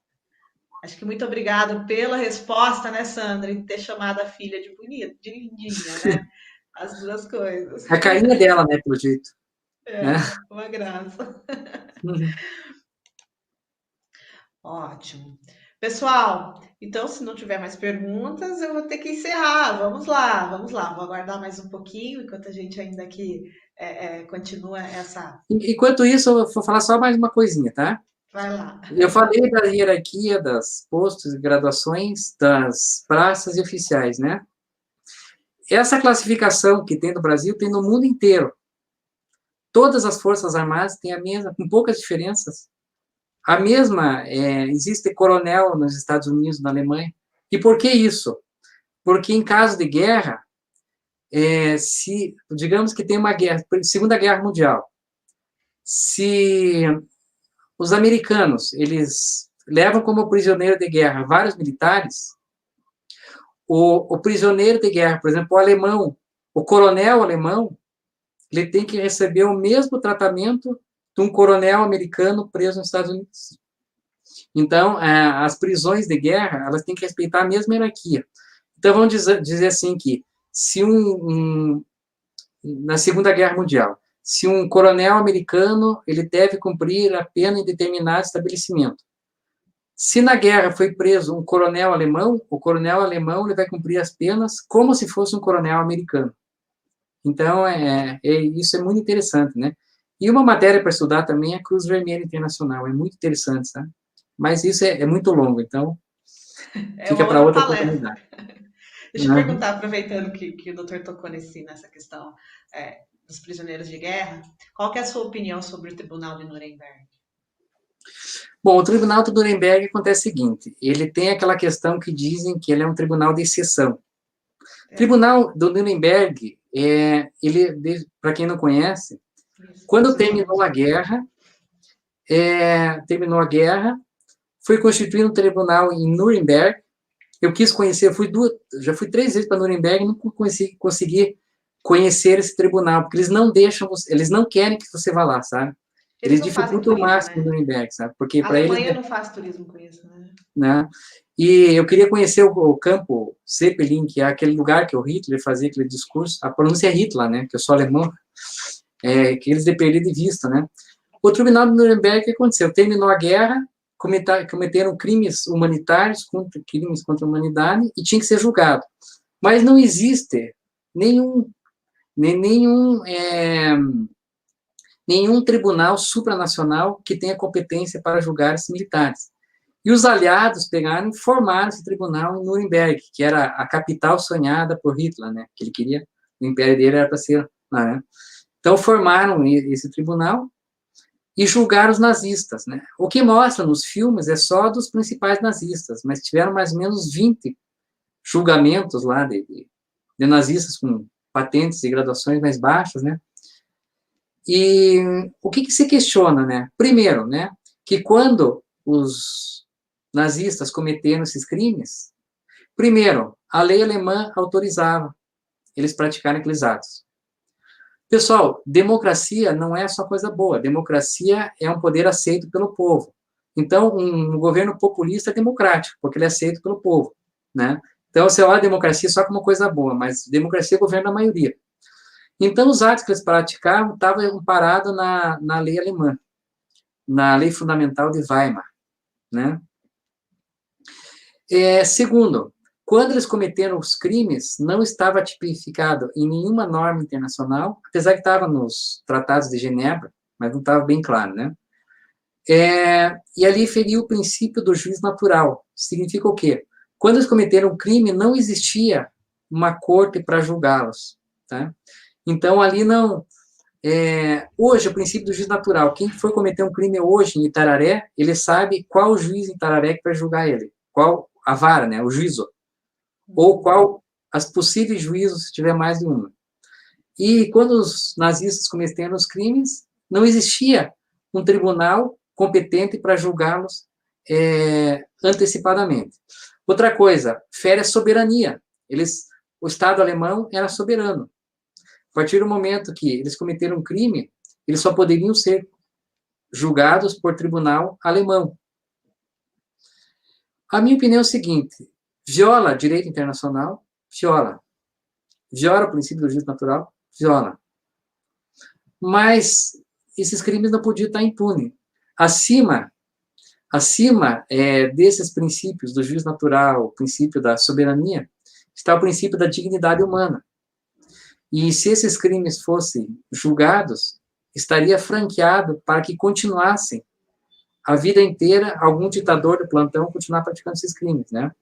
Acho que muito obrigada pela resposta, né, Sandra, em ter chamado a filha de bonita, de lindinha, né? As duas coisas. A carinha dela, né, pelo jeito. Né? Uma graça. Ótimo. Pessoal, então, se não tiver mais perguntas, eu vou ter que encerrar. Vamos lá, vamos lá. Vou aguardar mais um pouquinho, enquanto a gente ainda aqui continua essa... Enquanto isso, eu vou falar só mais uma coisinha, tá? Vai lá. Eu falei da hierarquia das postos e graduações das praças e oficiais, né? Essa classificação que tem no Brasil tem no mundo inteiro. Todas as forças armadas têm a mesma, com poucas diferenças. A mesma, existe coronel nos Estados Unidos, na Alemanha. E por que isso? Porque em caso de guerra, digamos que tem uma guerra, Segunda Guerra Mundial, se os americanos, eles levam como prisioneiro de guerra vários militares, o prisioneiro de guerra, por exemplo, o alemão, o coronel alemão, ele tem que receber o mesmo tratamento de um coronel americano preso nos Estados Unidos. Então, as prisões de guerra, elas têm que respeitar a mesma hierarquia. Então, vamos dizer assim que, se na Segunda Guerra Mundial, se um coronel americano, ele deve cumprir a pena em determinado estabelecimento. Se na guerra foi preso um coronel alemão, o coronel alemão ele vai cumprir as penas como se fosse um coronel americano. Então, isso é muito interessante, né? E uma matéria para estudar também é a Cruz Vermelha Internacional, é muito interessante, sabe? Mas isso é muito longo, então fica para outra oportunidade. Deixa eu perguntar, aproveitando que o doutor tocou nessa questão dos prisioneiros de guerra. Qual que é a sua opinião sobre o Tribunal de Nuremberg? Bom, o Tribunal de Nuremberg acontece o seguinte, ele tem aquela questão que dizem que ele é um tribunal de exceção. O Tribunal do Nuremberg, para quem não conhece, quando terminou a guerra, foi constituído um tribunal em Nuremberg. Eu quis conhecer, já fui 3 vezes para Nuremberg e não consegui conhecer esse tribunal, porque eles não deixam, eles não querem que você vá lá, sabe? Eles dificultam o máximo, né? Nuremberg, sabe? Porque para eles... A Alemanha não faz turismo com isso, né? E eu queria conhecer o campo Zeppelin, que é aquele lugar que o Hitler fazia aquele discurso, a pronúncia é Hitler, né? Que eu sou alemão, que eles perderam de vista, né? O Tribunal de Nuremberg, o que aconteceu? Terminou a guerra, cometeram crimes humanitários, crimes contra a humanidade, e tinha que ser julgado. Mas não existe nenhum tribunal supranacional que tenha competência para julgar esses militares. E os aliados pegaram e formaram esse tribunal em Nuremberg, que era a capital sonhada por Hitler, né? Que ele queria, o império dele era para ser lá, né? Então, formaram esse tribunal e julgaram os nazistas, né? O que mostra nos filmes é só dos principais nazistas, mas tiveram mais ou menos 20 julgamentos lá de nazistas com patentes e graduações mais baixas, né? E o que se questiona, né? Primeiro, né? Que quando os nazistas cometeram esses crimes, primeiro, a lei alemã autorizava eles praticarem aqueles atos. Pessoal, democracia não é só coisa boa. Democracia é um poder aceito pelo povo. Então, um governo populista é democrático, porque ele é aceito pelo povo, né? Então, você olha a democracia só como coisa boa, mas democracia governa a maioria. Então, os atos que eles praticavam estavam amparados na lei alemã, na lei fundamental de Weimar, né? Segundo, quando eles cometeram os crimes, não estava tipificado em nenhuma norma internacional, apesar que estava nos tratados de Genebra, mas não estava bem claro, né? E ali feriu o princípio do juiz natural. Significa o quê? Quando eles cometeram um crime, não existia uma corte para julgá-los, tá? Então, ali não... hoje, o princípio do juiz natural, quem for cometer um crime hoje em Itararé, ele sabe qual juiz em Itararé que vai julgar ele, qual a vara, né, o juízo, ou qual as possíveis juízos, se tiver mais de uma. E quando os nazistas cometeram os crimes, não existia um tribunal competente para julgá-los antecipadamente. Outra coisa, fere a soberania. O Estado alemão era soberano. A partir do momento que eles cometeram um crime, eles só poderiam ser julgados por tribunal alemão. A minha opinião é o seguinte: viola direito internacional, viola o princípio do juízo natural, viola. Mas esses crimes não podiam estar impunes. Acima desses princípios do juízo natural, o princípio da soberania, está o princípio da dignidade humana. E se esses crimes fossem julgados, estaria franqueado para que continuassem a vida inteira algum ditador de plantão continuar praticando esses crimes, né?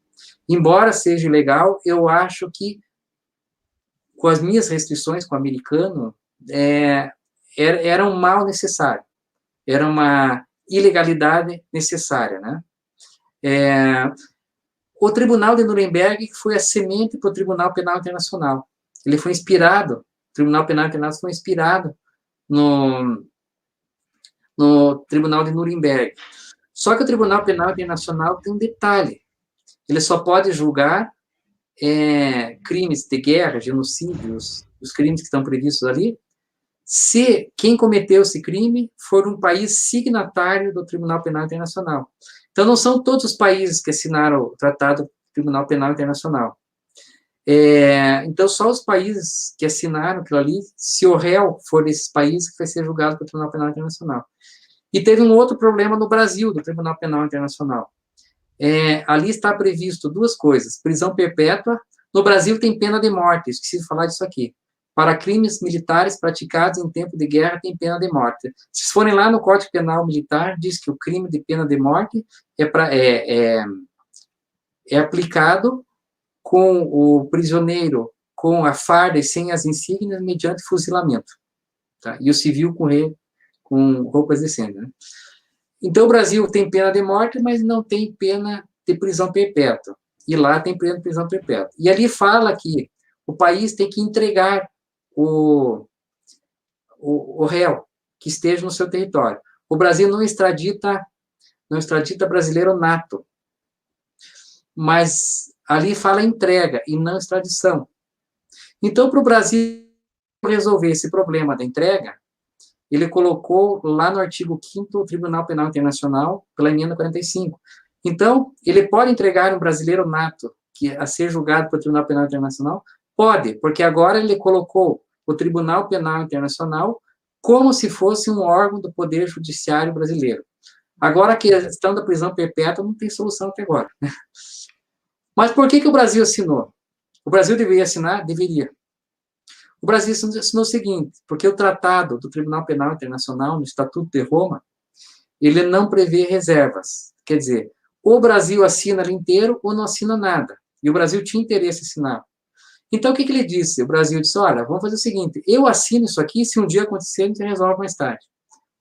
Embora seja ilegal, eu acho que, com as minhas restrições com o americano, era um mal necessário. Era uma ilegalidade necessária, né? O Tribunal de Nuremberg foi a semente para o Tribunal Penal Internacional. Ele foi inspirado, o Tribunal Penal Internacional foi inspirado no Tribunal de Nuremberg. Só que o Tribunal Penal Internacional tem um detalhe. Ele só pode julgar crimes de guerra, genocídios, os crimes que estão previstos ali, se quem cometeu esse crime for um país signatário do Tribunal Penal Internacional. Então, não são todos os países que assinaram o Tratado do Tribunal Penal Internacional. Então, só os países que assinaram aquilo ali, se o réu for desses países, que vai ser julgado pelo Tribunal Penal Internacional. E teve um outro problema no Brasil, do Tribunal Penal Internacional. Ali está previsto 2 coisas: prisão perpétua. No Brasil tem pena de morte, esqueci de falar disso aqui. Para crimes militares praticados em tempo de guerra, tem pena de morte. Se forem lá no Código Penal Militar, diz que o crime de pena de morte é aplicado com o prisioneiro com a farda e sem as insígnias mediante fuzilamento. tá? E o civil com roupas decentes, né? Então, o Brasil tem pena de morte, mas não tem pena de prisão perpétua. E lá tem pena de prisão perpétua. E ali fala que o país tem que entregar o réu que esteja no seu território. O Brasil não extradita brasileiro nato, mas ali fala entrega e não extradição. Então, para o Brasil resolver esse problema da entrega, ele colocou lá no artigo 5º o Tribunal Penal Internacional, pela emenda 45. Então, ele pode entregar um brasileiro nato a ser julgado pelo Tribunal Penal Internacional? Pode, porque agora ele colocou o Tribunal Penal Internacional como se fosse um órgão do Poder Judiciário brasileiro. Agora, a questão da prisão perpétua não tem solução até agora. Mas por que o Brasil assinou? O Brasil deveria assinar? Deveria. O Brasil assinou o seguinte, porque o Tratado do Tribunal Penal Internacional, no Estatuto de Roma, ele não prevê reservas. Quer dizer, ou o Brasil assina ali inteiro ou não assina nada. E o Brasil tinha interesse em assinar. Então, o que ele disse? O Brasil disse, olha, vamos fazer o seguinte, eu assino isso aqui, se um dia acontecer, a gente resolve mais tarde.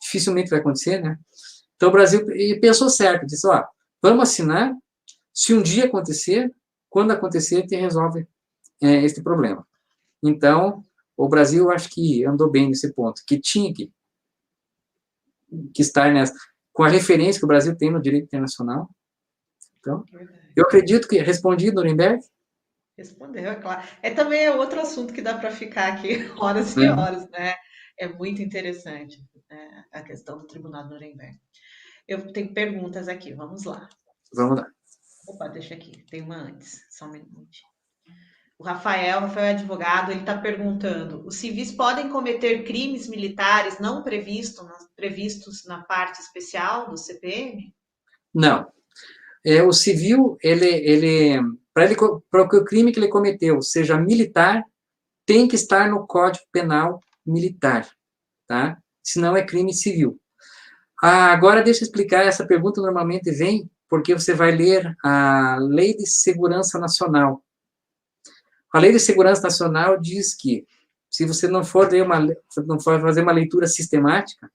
Dificilmente vai acontecer, né? Então, o Brasil pensou certo, disse, ó, vamos assinar, se um dia acontecer, quando acontecer, a gente resolve este problema. Então, o Brasil, eu acho que andou bem nesse ponto, que tinha que estar com a referência que o Brasil tem no direito internacional. Então, eu acredito que respondi, Nuremberg. Respondeu, é claro. Também outro assunto que dá para ficar aqui horas e horas, né? É muito interessante, né? A questão do Tribunal de Nuremberg. Eu tenho perguntas aqui, vamos lá. Vamos lá. Opa, deixa aqui, tem uma antes, só um minuto. O Rafael é advogado, ele está perguntando, os civis podem cometer crimes militares não previstos na parte especial do CPM? Não. O civil, para que o crime que ele cometeu seja militar, tem que estar no Código Penal Militar, tá? Senão é crime civil. Agora, deixa eu explicar, essa pergunta normalmente vem porque você vai ler a Lei de Segurança Nacional. A Lei de Segurança Nacional diz que, se você não for fazer uma leitura sistemática,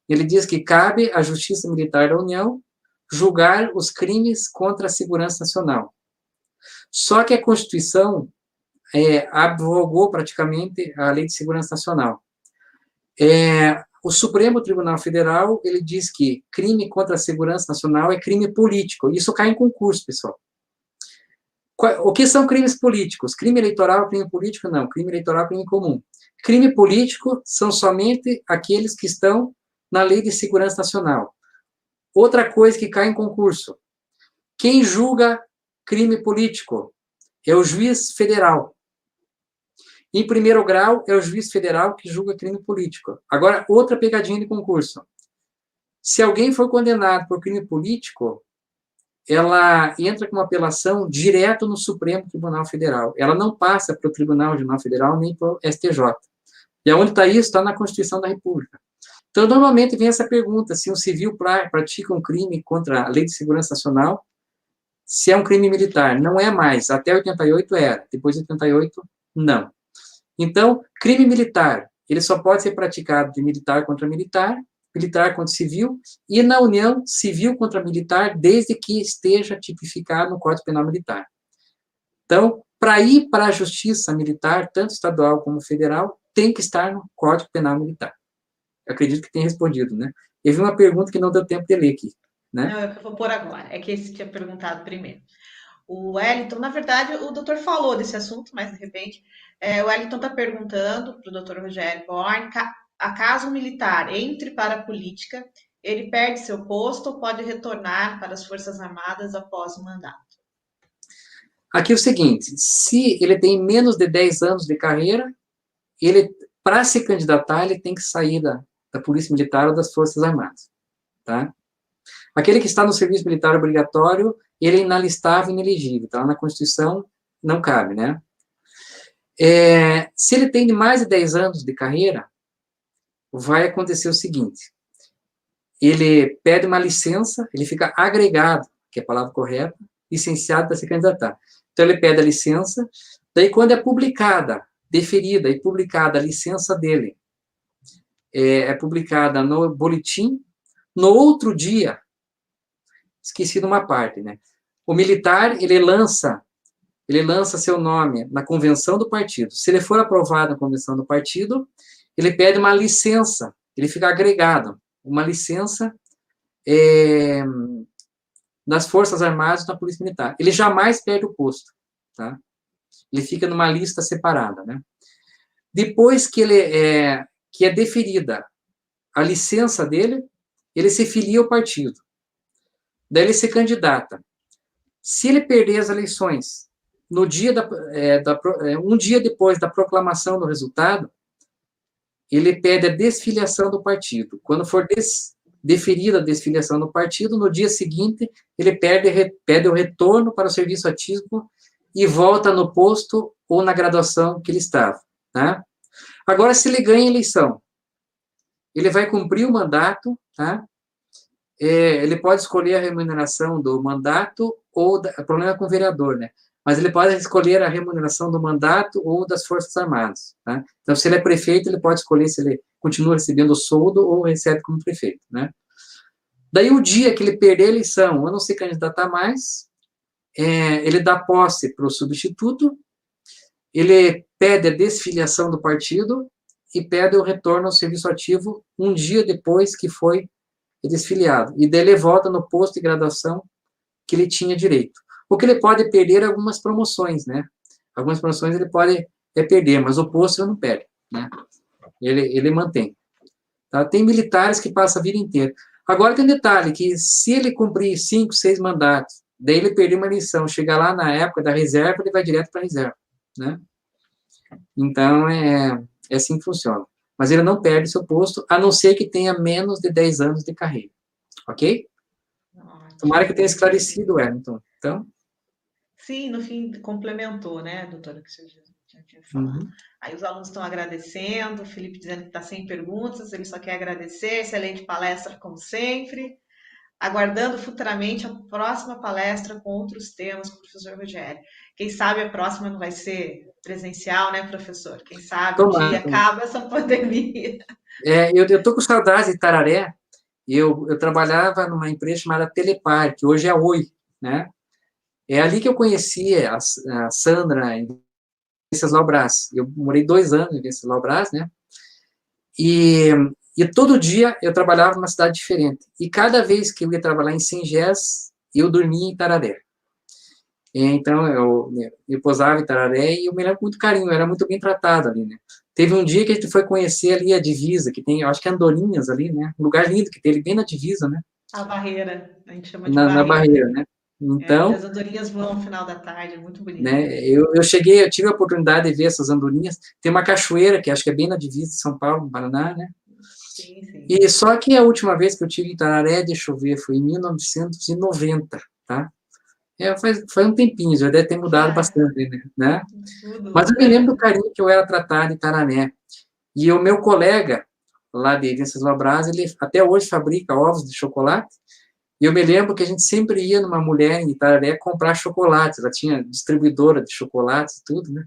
ele diz que cabe à Justiça Militar da União julgar os crimes contra a segurança nacional. Só que a Constituição abrogou praticamente a Lei de Segurança Nacional. O Supremo Tribunal Federal, ele diz que crime contra a segurança nacional é crime político. Isso cai em concurso, pessoal. O que são crimes políticos? Crime eleitoral, crime político? Não. Crime eleitoral, crime comum. Crime político são somente aqueles que estão na Lei de Segurança Nacional. Outra coisa que cai em concurso. Quem julga crime político é o juiz federal. Em primeiro grau, é o juiz federal que julga crime político. Agora, outra pegadinha de concurso. Se alguém for condenado por crime político, ela entra com uma apelação direto no Supremo Tribunal Federal. Ela não passa para o Tribunal Regional Federal nem para o STJ. E aonde está isso? Está na Constituição da República. Então, normalmente vem essa pergunta, se um civil pratica um crime contra a Lei de Segurança Nacional, se é um crime militar. Não é mais. Até 88 era. Depois de 88, não. Então, crime militar, ele só pode ser praticado de militar contra militar, militar contra civil, e na União, civil contra militar, desde que esteja tipificado no Código Penal Militar. Então, para ir para a Justiça Militar, tanto estadual como federal, tem que estar no Código Penal Militar. Eu acredito que tenha respondido, né? Eu vi uma pergunta que não deu tempo de ler aqui, né? Não, eu vou pôr agora. É que esse tinha perguntado primeiro. O Wellington, na verdade, o doutor falou desse assunto, mas de repente, o Wellington está perguntando para o doutor Rogério Born, acaso um militar entre para a política, ele perde seu posto ou pode retornar para as Forças Armadas após o mandato? Aqui é o seguinte, se ele tem menos de 10 anos de carreira, ele, para se candidatar, ele tem que sair da Polícia Militar ou das Forças Armadas, tá? Aquele que está no serviço militar obrigatório, ele é inalistável e inelegível, tá? Na Constituição não cabe, né? Se ele tem mais de 10 anos de carreira, vai acontecer o seguinte, ele pede uma licença, ele fica agregado, que é a palavra correta, licenciado para se candidatar. Então, ele pede a licença, daí quando é publicada, deferida e publicada a licença dele, é publicada no boletim. No outro dia, esqueci de uma parte, né? O militar, ele lança seu nome na convenção do partido. Se ele for aprovado na convenção do partido, ele pede uma licença, ele fica agregado, uma licença das Forças Armadas na Polícia Militar. Ele jamais perde o posto, tá? Ele fica numa lista separada, né? Depois que que é deferida a licença dele, ele se filia ao partido. Daí ele se candidata. Se ele perder as eleições no dia um dia depois da proclamação do resultado, ele pede a desfiliação do partido. Quando for deferida a desfiliação do partido, no dia seguinte, ele pede o retorno para o serviço ativo e volta no posto ou na graduação que ele estava. Tá? Agora, se ele ganha a eleição, ele vai cumprir o mandato, tá? Ele pode escolher a remuneração do mandato ou... O problema é com o vereador, né? Mas ele pode escolher a remuneração do mandato ou das Forças Armadas, tá? Então, se ele é prefeito, ele pode escolher se ele continua recebendo o soldo ou recebe como prefeito, né? Daí, o dia que ele perder a eleição ou não se candidatar mais, ele dá posse para o substituto, ele pede a desfiliação do partido e pede o retorno ao serviço ativo um dia depois que foi desfiliado. E daí ele volta no posto de graduação que ele tinha direito. O que ele pode perder é algumas promoções, né? Algumas promoções ele pode perder, mas o posto ele não perde, né? Ele mantém. Tá? Tem militares que passam a vida inteira. Agora tem um detalhe, que se ele cumprir 5, 6 mandatos, daí ele perder uma eleição, chegar lá na época da reserva, ele vai direto para a reserva, né? Então, é assim que funciona. Mas ele não perde seu posto, a não ser que tenha menos de 10 anos de carreira. Ok? Tomara que tenha esclarecido, Wellington. Então... Sim, no fim complementou, né, doutora, que você já tinha falado. Uhum. Aí os alunos estão agradecendo, o Felipe dizendo que está sem perguntas, ele só quer agradecer, excelente palestra, como sempre. Aguardando futuramente a próxima palestra com outros temas, professor Rogério. Quem sabe a próxima não vai ser presencial, né, professor? Quem sabe um dia acaba essa pandemia. Eu estou com saudade de Tararé. Eu trabalhava numa empresa chamada Telepar, que hoje é a Oi, né? É ali que eu conheci a Sandra em Venceslau Braz. Eu morei 2 anos em Venceslau Braz, né? E todo dia eu trabalhava numa cidade diferente. E cada vez que eu ia trabalhar em Sengés, eu dormia em Tararé. Então, eu posava em Tararé e eu me lembro com muito carinho, eu era muito bem tratado ali, né? Teve um dia que a gente foi conhecer ali a divisa, que tem, eu acho que é Andorinhas ali, né? Um lugar lindo que tem ali bem na divisa, né? A barreira, a gente chama de na barreira, né? Então, as andorinhas voam no final da tarde, é muito bonito. Né? Eu tive a oportunidade de ver essas andorinhas. Tem uma cachoeira, que acho que é bem na divisa de São Paulo, Paraná, né? Sim, sim. E só que a última vez que eu tive em Tararé, deixa eu ver, foi em 1990, tá? Foi um tempinho, já deve ter mudado bastante, né? Mas eu me lembro do carinho que eu era tratado em Tararé. E o meu colega, lá de Venceslau Braz, ele até hoje fabrica ovos de chocolate. E eu me lembro que a gente sempre ia numa mulher em Itararé comprar chocolates. Ela tinha distribuidora de chocolates e tudo, né?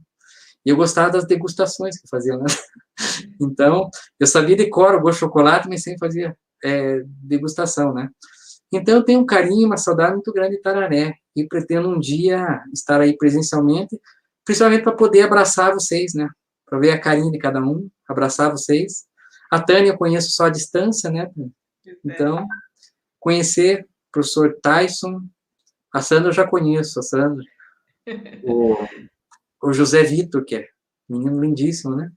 E eu gostava das degustações que fazia, né? Então, eu sabia de cor o gosto de chocolate, mas sempre fazia degustação, né? Então, eu tenho um carinho, uma saudade muito grande de Itararé. E pretendo um dia estar aí presencialmente, principalmente para poder abraçar vocês, né? Para ver a carinha de cada um, abraçar vocês. A Tânia eu conheço só à distância, né? Então, conhecer o professor Tyson, a Sandra eu já conheço, a Sandra, o José Vitor, que é menino lindíssimo, né?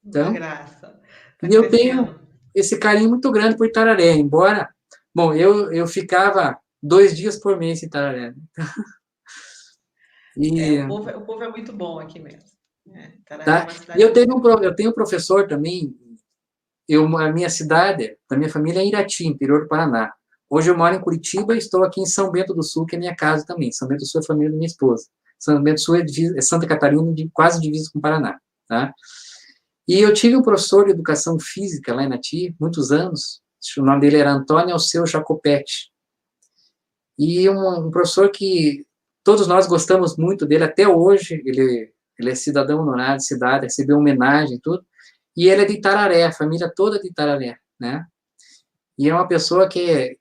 Então, graça. Tá, e eu tenho esse carinho muito grande por Itararé, embora, bom, eu ficava 2 dias por mês em Itararé. E, o povo é muito bom aqui mesmo. Tá? E eu tenho um professor também, a minha cidade, da minha família é Irati, interior do Paraná. Hoje eu moro em Curitiba e estou aqui em São Bento do Sul, que é minha casa também. São Bento do Sul é a família da minha esposa. São Bento do Sul é Santa Catarina, quase divisa com o Paraná. Tá? E eu tive um professor de educação física lá em Irati, muitos anos. O nome dele era Antônio Alceu Jacopetti. E um professor que todos nós gostamos muito dele, até hoje, ele é cidadão honorário de cidade, recebeu homenagem e tudo. e ele é de Itararé, a família toda de Itararé, né? E é uma pessoa que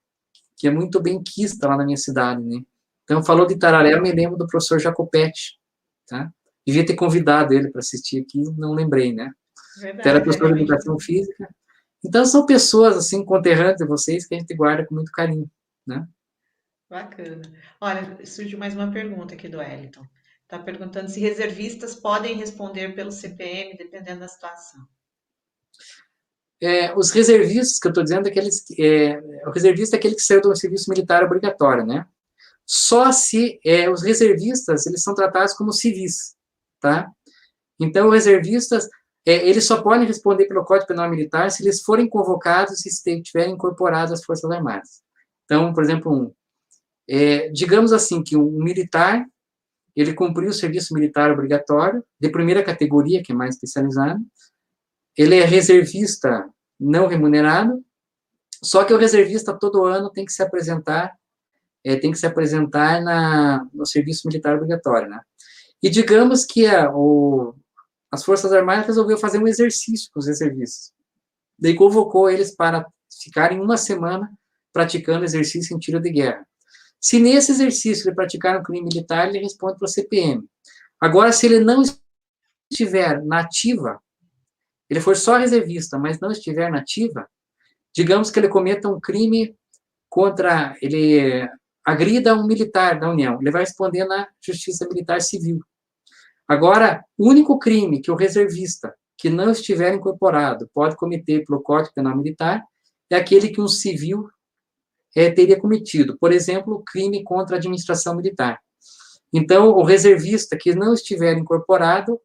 é muito benquista lá na minha cidade, né? Então, falou de Itararé, eu me lembro do professor Jacopetti, tá? Devia ter convidado ele para assistir aqui, não lembrei, né? Então, era Verdade, é professor de realmente educação física. Então, são pessoas, assim, conterrâneas de vocês que a gente guarda com muito carinho, né? bacana. Olha, surgiu mais uma pergunta aqui do Wellington. Está perguntando se reservistas podem responder pelo CPM, dependendo da situação. Os reservistas, que eu estou dizendo, o reservista é aquele que saiu do serviço militar obrigatório, né? Só se os reservistas, eles são tratados como civis, tá? Então, os reservistas, eles só podem responder pelo Código Penal Militar se eles forem convocados e se estiverem incorporados às Forças Armadas. Então, por exemplo, digamos assim, que um militar, ele cumpriu o serviço militar obrigatório, de primeira categoria, que é mais especializado, ele é reservista não remunerado, só que o reservista todo ano tem que se apresentar no serviço militar obrigatório, né? E digamos que as Forças Armadas resolveu fazer um exercício com os reservistas. Daí convocou eles para ficarem uma semana praticando exercício em tiro de guerra. Se nesse exercício ele praticar um crime militar, ele responde para o CPM. Agora, se ele não estiver na ativa, ele for só reservista, mas não estiver na ativa, digamos que ele cometa um crime ele agrida um militar da União, ele vai responder na Justiça Militar Civil. Agora, o único crime que o reservista que não estiver incorporado pode cometer pelo Código Penal Militar é aquele que um civil teria cometido, por exemplo, crime contra a administração militar. Então, o reservista que não estiver incorporado,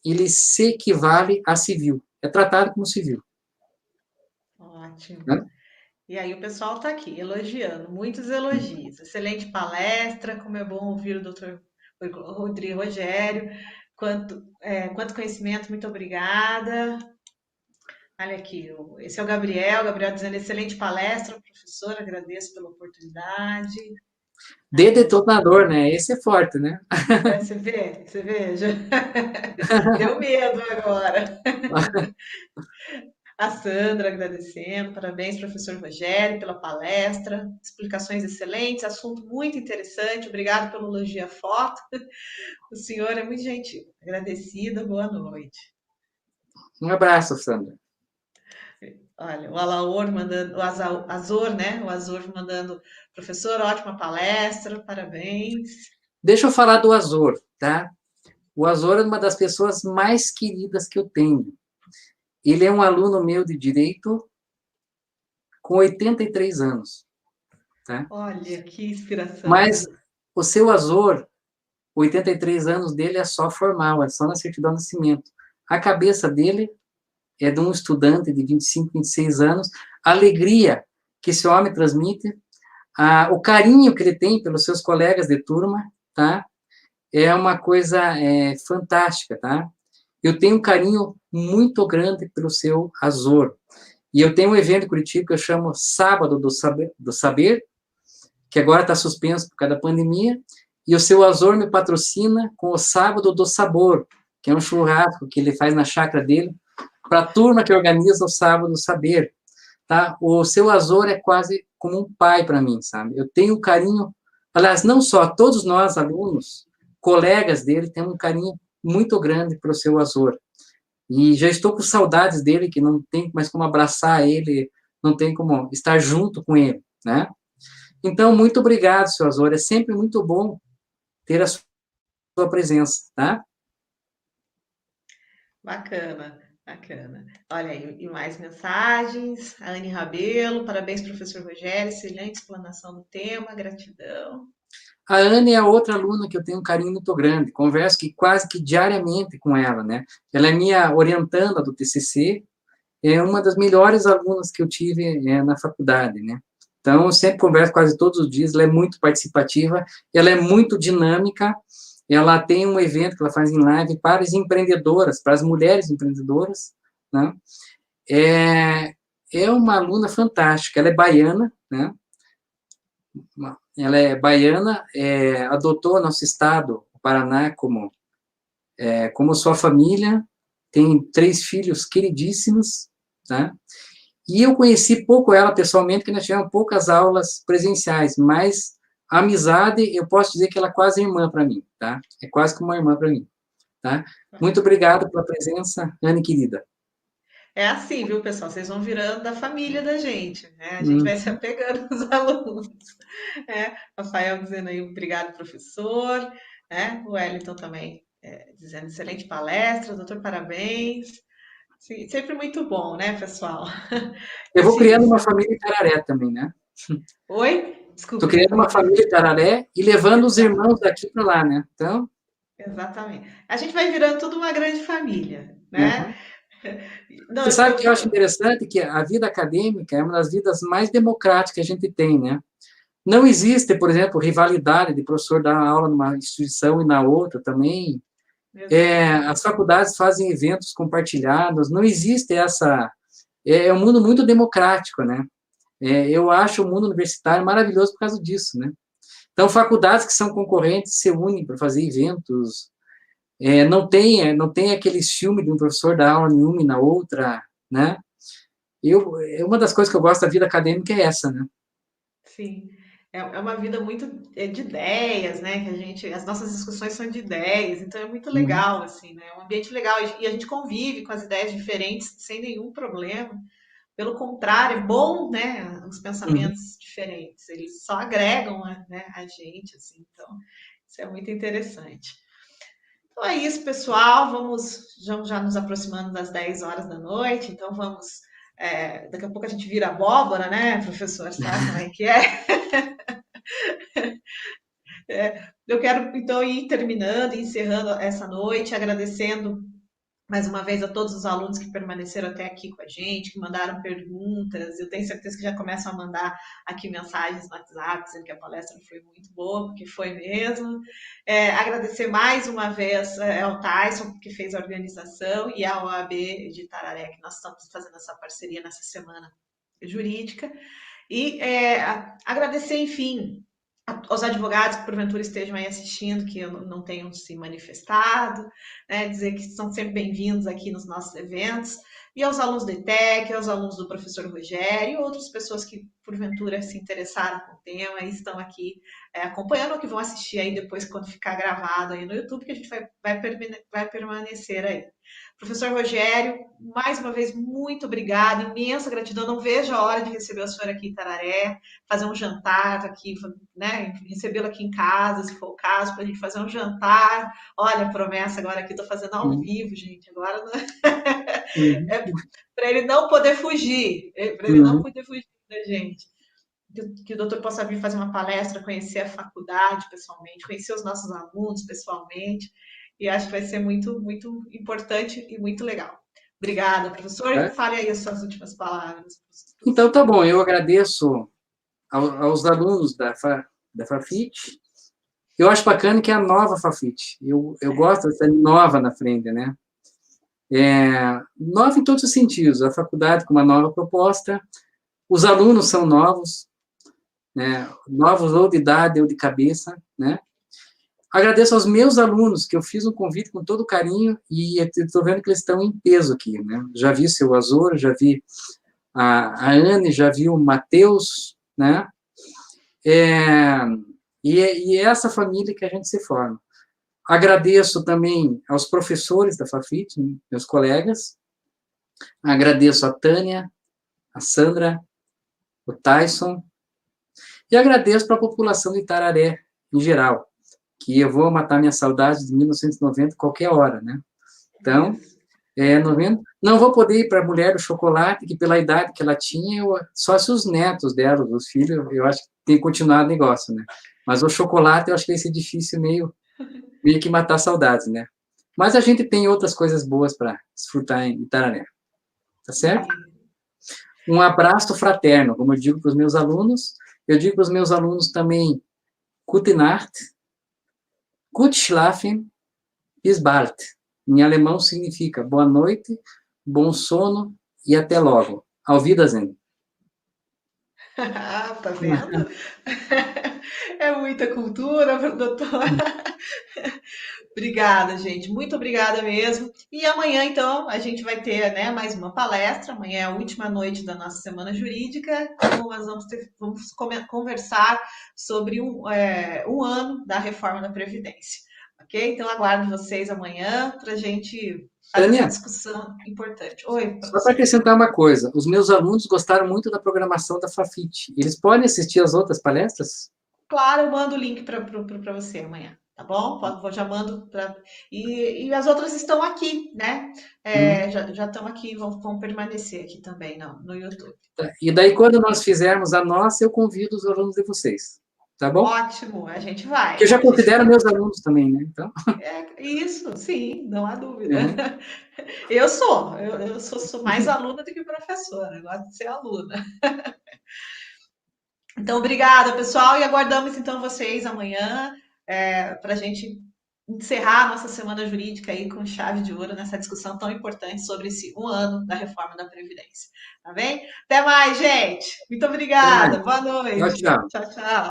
ele se equivale a civil, é tratado como civil. Ótimo. Né? E aí o pessoal está aqui elogiando, muitos elogios. Excelente palestra, como é bom ouvir o doutor Rodrigo Rogério. Quanto conhecimento, muito obrigada. Olha aqui, esse é o Gabriel dizendo excelente palestra, professor, agradeço pela oportunidade. De detonador, né? Esse é forte, né? Você veja. Deu medo agora. A Sandra agradecendo, parabéns, professor Rogério, pela palestra, explicações excelentes, assunto muito interessante, obrigado pelo elogio à foto. O senhor é muito gentil, agradecida, boa noite. Um abraço, Sandra. Olha, o Alaor mandando, Azor, né? O Azor mandando, professor, ótima palestra, parabéns. Deixa eu falar do Azor, tá? O Azor é uma das pessoas mais queridas que eu tenho. Ele é um aluno meu de Direito com 83 anos. Tá? Olha, que inspiração. Mas o seu Azor, 83 anos dele é só formal, é só na certidão de nascimento. A cabeça dele é de um estudante de 25, 26 anos, a alegria que esse homem transmite, o carinho que ele tem pelos seus colegas de turma, tá? É uma coisa fantástica, tá? Eu tenho um carinho muito grande pelo seu Azor. E eu tenho um evento em Curitiba que eu chamo Sábado do Saber, que agora está suspenso por causa da pandemia, e o seu Azor me patrocina com o Sábado do Sabor, que é um churrasco que ele faz na chácara dele, para a turma que organiza o Sábado do Saber. Tá? O seu Azor é quase como um pai para mim, sabe? Eu tenho um carinho, aliás, não só todos nós, alunos, colegas dele, temos um carinho muito grande para o seu Azor. E já estou com saudades dele, que não tem mais como abraçar ele, não tem como estar junto com ele, né? Então, muito obrigado, seu Azor. É sempre muito bom ter a sua presença, tá? Bacana, bacana. Olha aí, e mais mensagens. A Anne Rabelo, parabéns, professor Rogério, excelente explanação do tema, gratidão. A Anne é outra aluna que eu tenho um carinho muito grande, converso quase que diariamente com ela, né? Ela é minha orientanda do TCC, é uma das melhores alunas que eu tive na faculdade, né? Então, eu sempre converso quase todos os dias, ela é muito participativa, ela é muito dinâmica, ela tem um evento que ela faz em live para as empreendedoras, para as mulheres empreendedoras, né? É uma aluna fantástica, ela é baiana, né? Ela é baiana, adotou nosso estado, o Paraná, como sua família, tem 3 filhos queridíssimos, tá? E eu conheci pouco ela pessoalmente, porque nós tivemos poucas aulas presenciais, mas a amizade, eu posso dizer que ela é quase irmã para mim, tá? É quase como uma irmã para mim, tá? Muito obrigado pela presença, Anne, querida. É assim, viu, pessoal? Vocês vão virando da família da gente, né? A gente Hum. vai se apegando aos alunos. Rafael dizendo aí, obrigado, professor. O Wellington também dizendo, excelente palestra, doutor, parabéns. Sim, sempre muito bom, né, pessoal? Eu vou Esse, criando esse... uma família em Tararé também, né? Oi? Estou Desculpa, criando não uma entendi. família em Tararé e levando os Exato, irmãos daqui para lá, né? Então, exatamente. A gente vai virando tudo uma grande família, né? uhum. Não, Você sabe que eu acho interessante que a vida acadêmica é uma das vidas mais democráticas que a gente tem, né? Não existe, por exemplo, rivalidade de professor dar aula numa instituição e na outra também. exato. As faculdades fazem eventos compartilhados, não existe essa... É um mundo muito democrático, né? Eu acho o mundo universitário maravilhoso por causa disso, né? Então, faculdades que são concorrentes se unem para fazer eventos, não tem aquele ciúme de um professor dar aula em uma e na outra, né? Uma das coisas que eu gosto da vida acadêmica é essa, né? Sim, é uma vida muito de ideias, né? Que as nossas discussões são de ideias, então é muito Uhum, legal, assim, né? É um ambiente legal e a gente convive com as ideias diferentes sem nenhum problema. Pelo contrário, é bom, né? Os uhum. pensamentos diferentes, eles só agregam, né, a gente, assim. Então, isso é muito interessante. Então é isso, pessoal. Vamos já nos aproximando das 10 horas da noite, então vamos. Daqui a pouco a gente vira abóbora, né, professor? Sabe como é que é? Eu quero, então, ir terminando e encerrando essa noite, agradecendo mais uma vez a todos os alunos que permaneceram até aqui com a gente, que mandaram perguntas. Eu tenho certeza que já começam a mandar aqui mensagens no WhatsApp, dizendo que a palestra foi muito boa, porque foi mesmo. Agradecer mais uma vez ao Tyson, que fez a organização, e à OAB de Tararé, que nós estamos fazendo essa parceria nessa semana jurídica. E agradecer, enfim, aos advogados que porventura estejam aí assistindo, que não tenham se manifestado, né, dizer que são sempre bem-vindos aqui nos nossos eventos, e aos alunos do ETEC, aos alunos do professor Rogério e outras pessoas que porventura se interessaram com o tema e estão aqui acompanhando ou que vão assistir aí depois quando ficar gravado aí no YouTube, que a gente vai permanecer aí. Professor Rogério, mais uma vez, muito obrigada, imensa gratidão. Não vejo a hora de receber o senhor aqui em Tararé, fazer um jantar aqui, né? Recebê-lo aqui em casa, se for o caso, para a gente fazer um jantar. Olha, promessa agora aqui, estou fazendo ao Uhum, vivo, gente. Agora não uhum, é para ele não poder fugir, para ele não uhum. poder fugir da gente. Que o doutor possa vir fazer uma palestra, conhecer a faculdade pessoalmente, conhecer os nossos alunos pessoalmente, e acho que vai ser muito, muito importante e muito legal. Obrigada, professor. Tá? Fale aí as suas últimas palavras. Então, tá bom, eu agradeço aos alunos da Fafit. Eu acho bacana que é a nova Fafit. Eu gosto dessa nova na frente, né? Nova em todos os sentidos. A faculdade com uma nova proposta, os alunos são novos, né? Novos ou de idade ou de cabeça, né? Agradeço aos meus alunos, que eu fiz um convite com todo carinho, e estou vendo que eles estão em peso aqui, né? Já vi o seu Azor, já vi a Anne, já vi o Matheus, né? É, e é essa família que a gente se forma. Agradeço também aos professores da Fafit, meus colegas. Agradeço a Tânia, a Sandra, o Tyson. E agradeço para a população de Itararé, em geral, que eu vou matar minha saudade de 1990 qualquer hora, né? Então, Isso. 90. Não vou poder ir para a Mulher do Chocolate, que pela idade que ela tinha, só se os netos dela, os filhos, eu acho que tem continuado o negócio, né? Mas o chocolate, eu acho que vai ser difícil meio que matar saudades, né? Mas a gente tem outras coisas boas para desfrutar em Itararé, tá certo? Um abraço fraterno, como eu digo para os meus alunos, eu digo para os meus alunos também, Gute Nacht, Gut schlafen, bis bald. Em alemão significa boa noite, bom sono e até logo. Auf Wiedersehen. Ah, tá vendo? É muita cultura, doutor. Obrigada, gente. Muito obrigada mesmo. E amanhã, então, a gente vai ter, né, mais uma palestra. Amanhã é a última noite da nossa semana jurídica. Então, nós vamos conversar sobre um ano da reforma da Previdência. Ok? Então, aguardo vocês amanhã para a gente fazer essa Tânia, discussão importante. Oi, só para professor. acrescentar uma coisa, os meus alunos gostaram muito da programação da Fafit. Eles podem assistir às outras palestras? Claro, eu mando o link para você amanhã, tá bom? Já mando para. E as outras estão aqui, né? Hum. Já estão aqui, vão permanecer aqui também no YouTube. Tá. E daí, quando nós fizermos a nossa, eu convido os alunos de vocês. Tá bom? Ótimo, a gente Que eu vai. já A gente considero vai. meus alunos também, né? Então, Isso, sim, não há dúvida. uhum. Eu sou mais aluna do que professora, eu gosto de ser aluna. Então, obrigada, pessoal, e aguardamos então vocês amanhã para a gente encerrar a nossa semana jurídica aí com chave de ouro nessa discussão tão importante sobre esse um ano da reforma da Previdência. Tá bem? Até mais, gente. Muito Até obrigada. mais. Boa Tchau, noite. tchau. Tchau, tchau.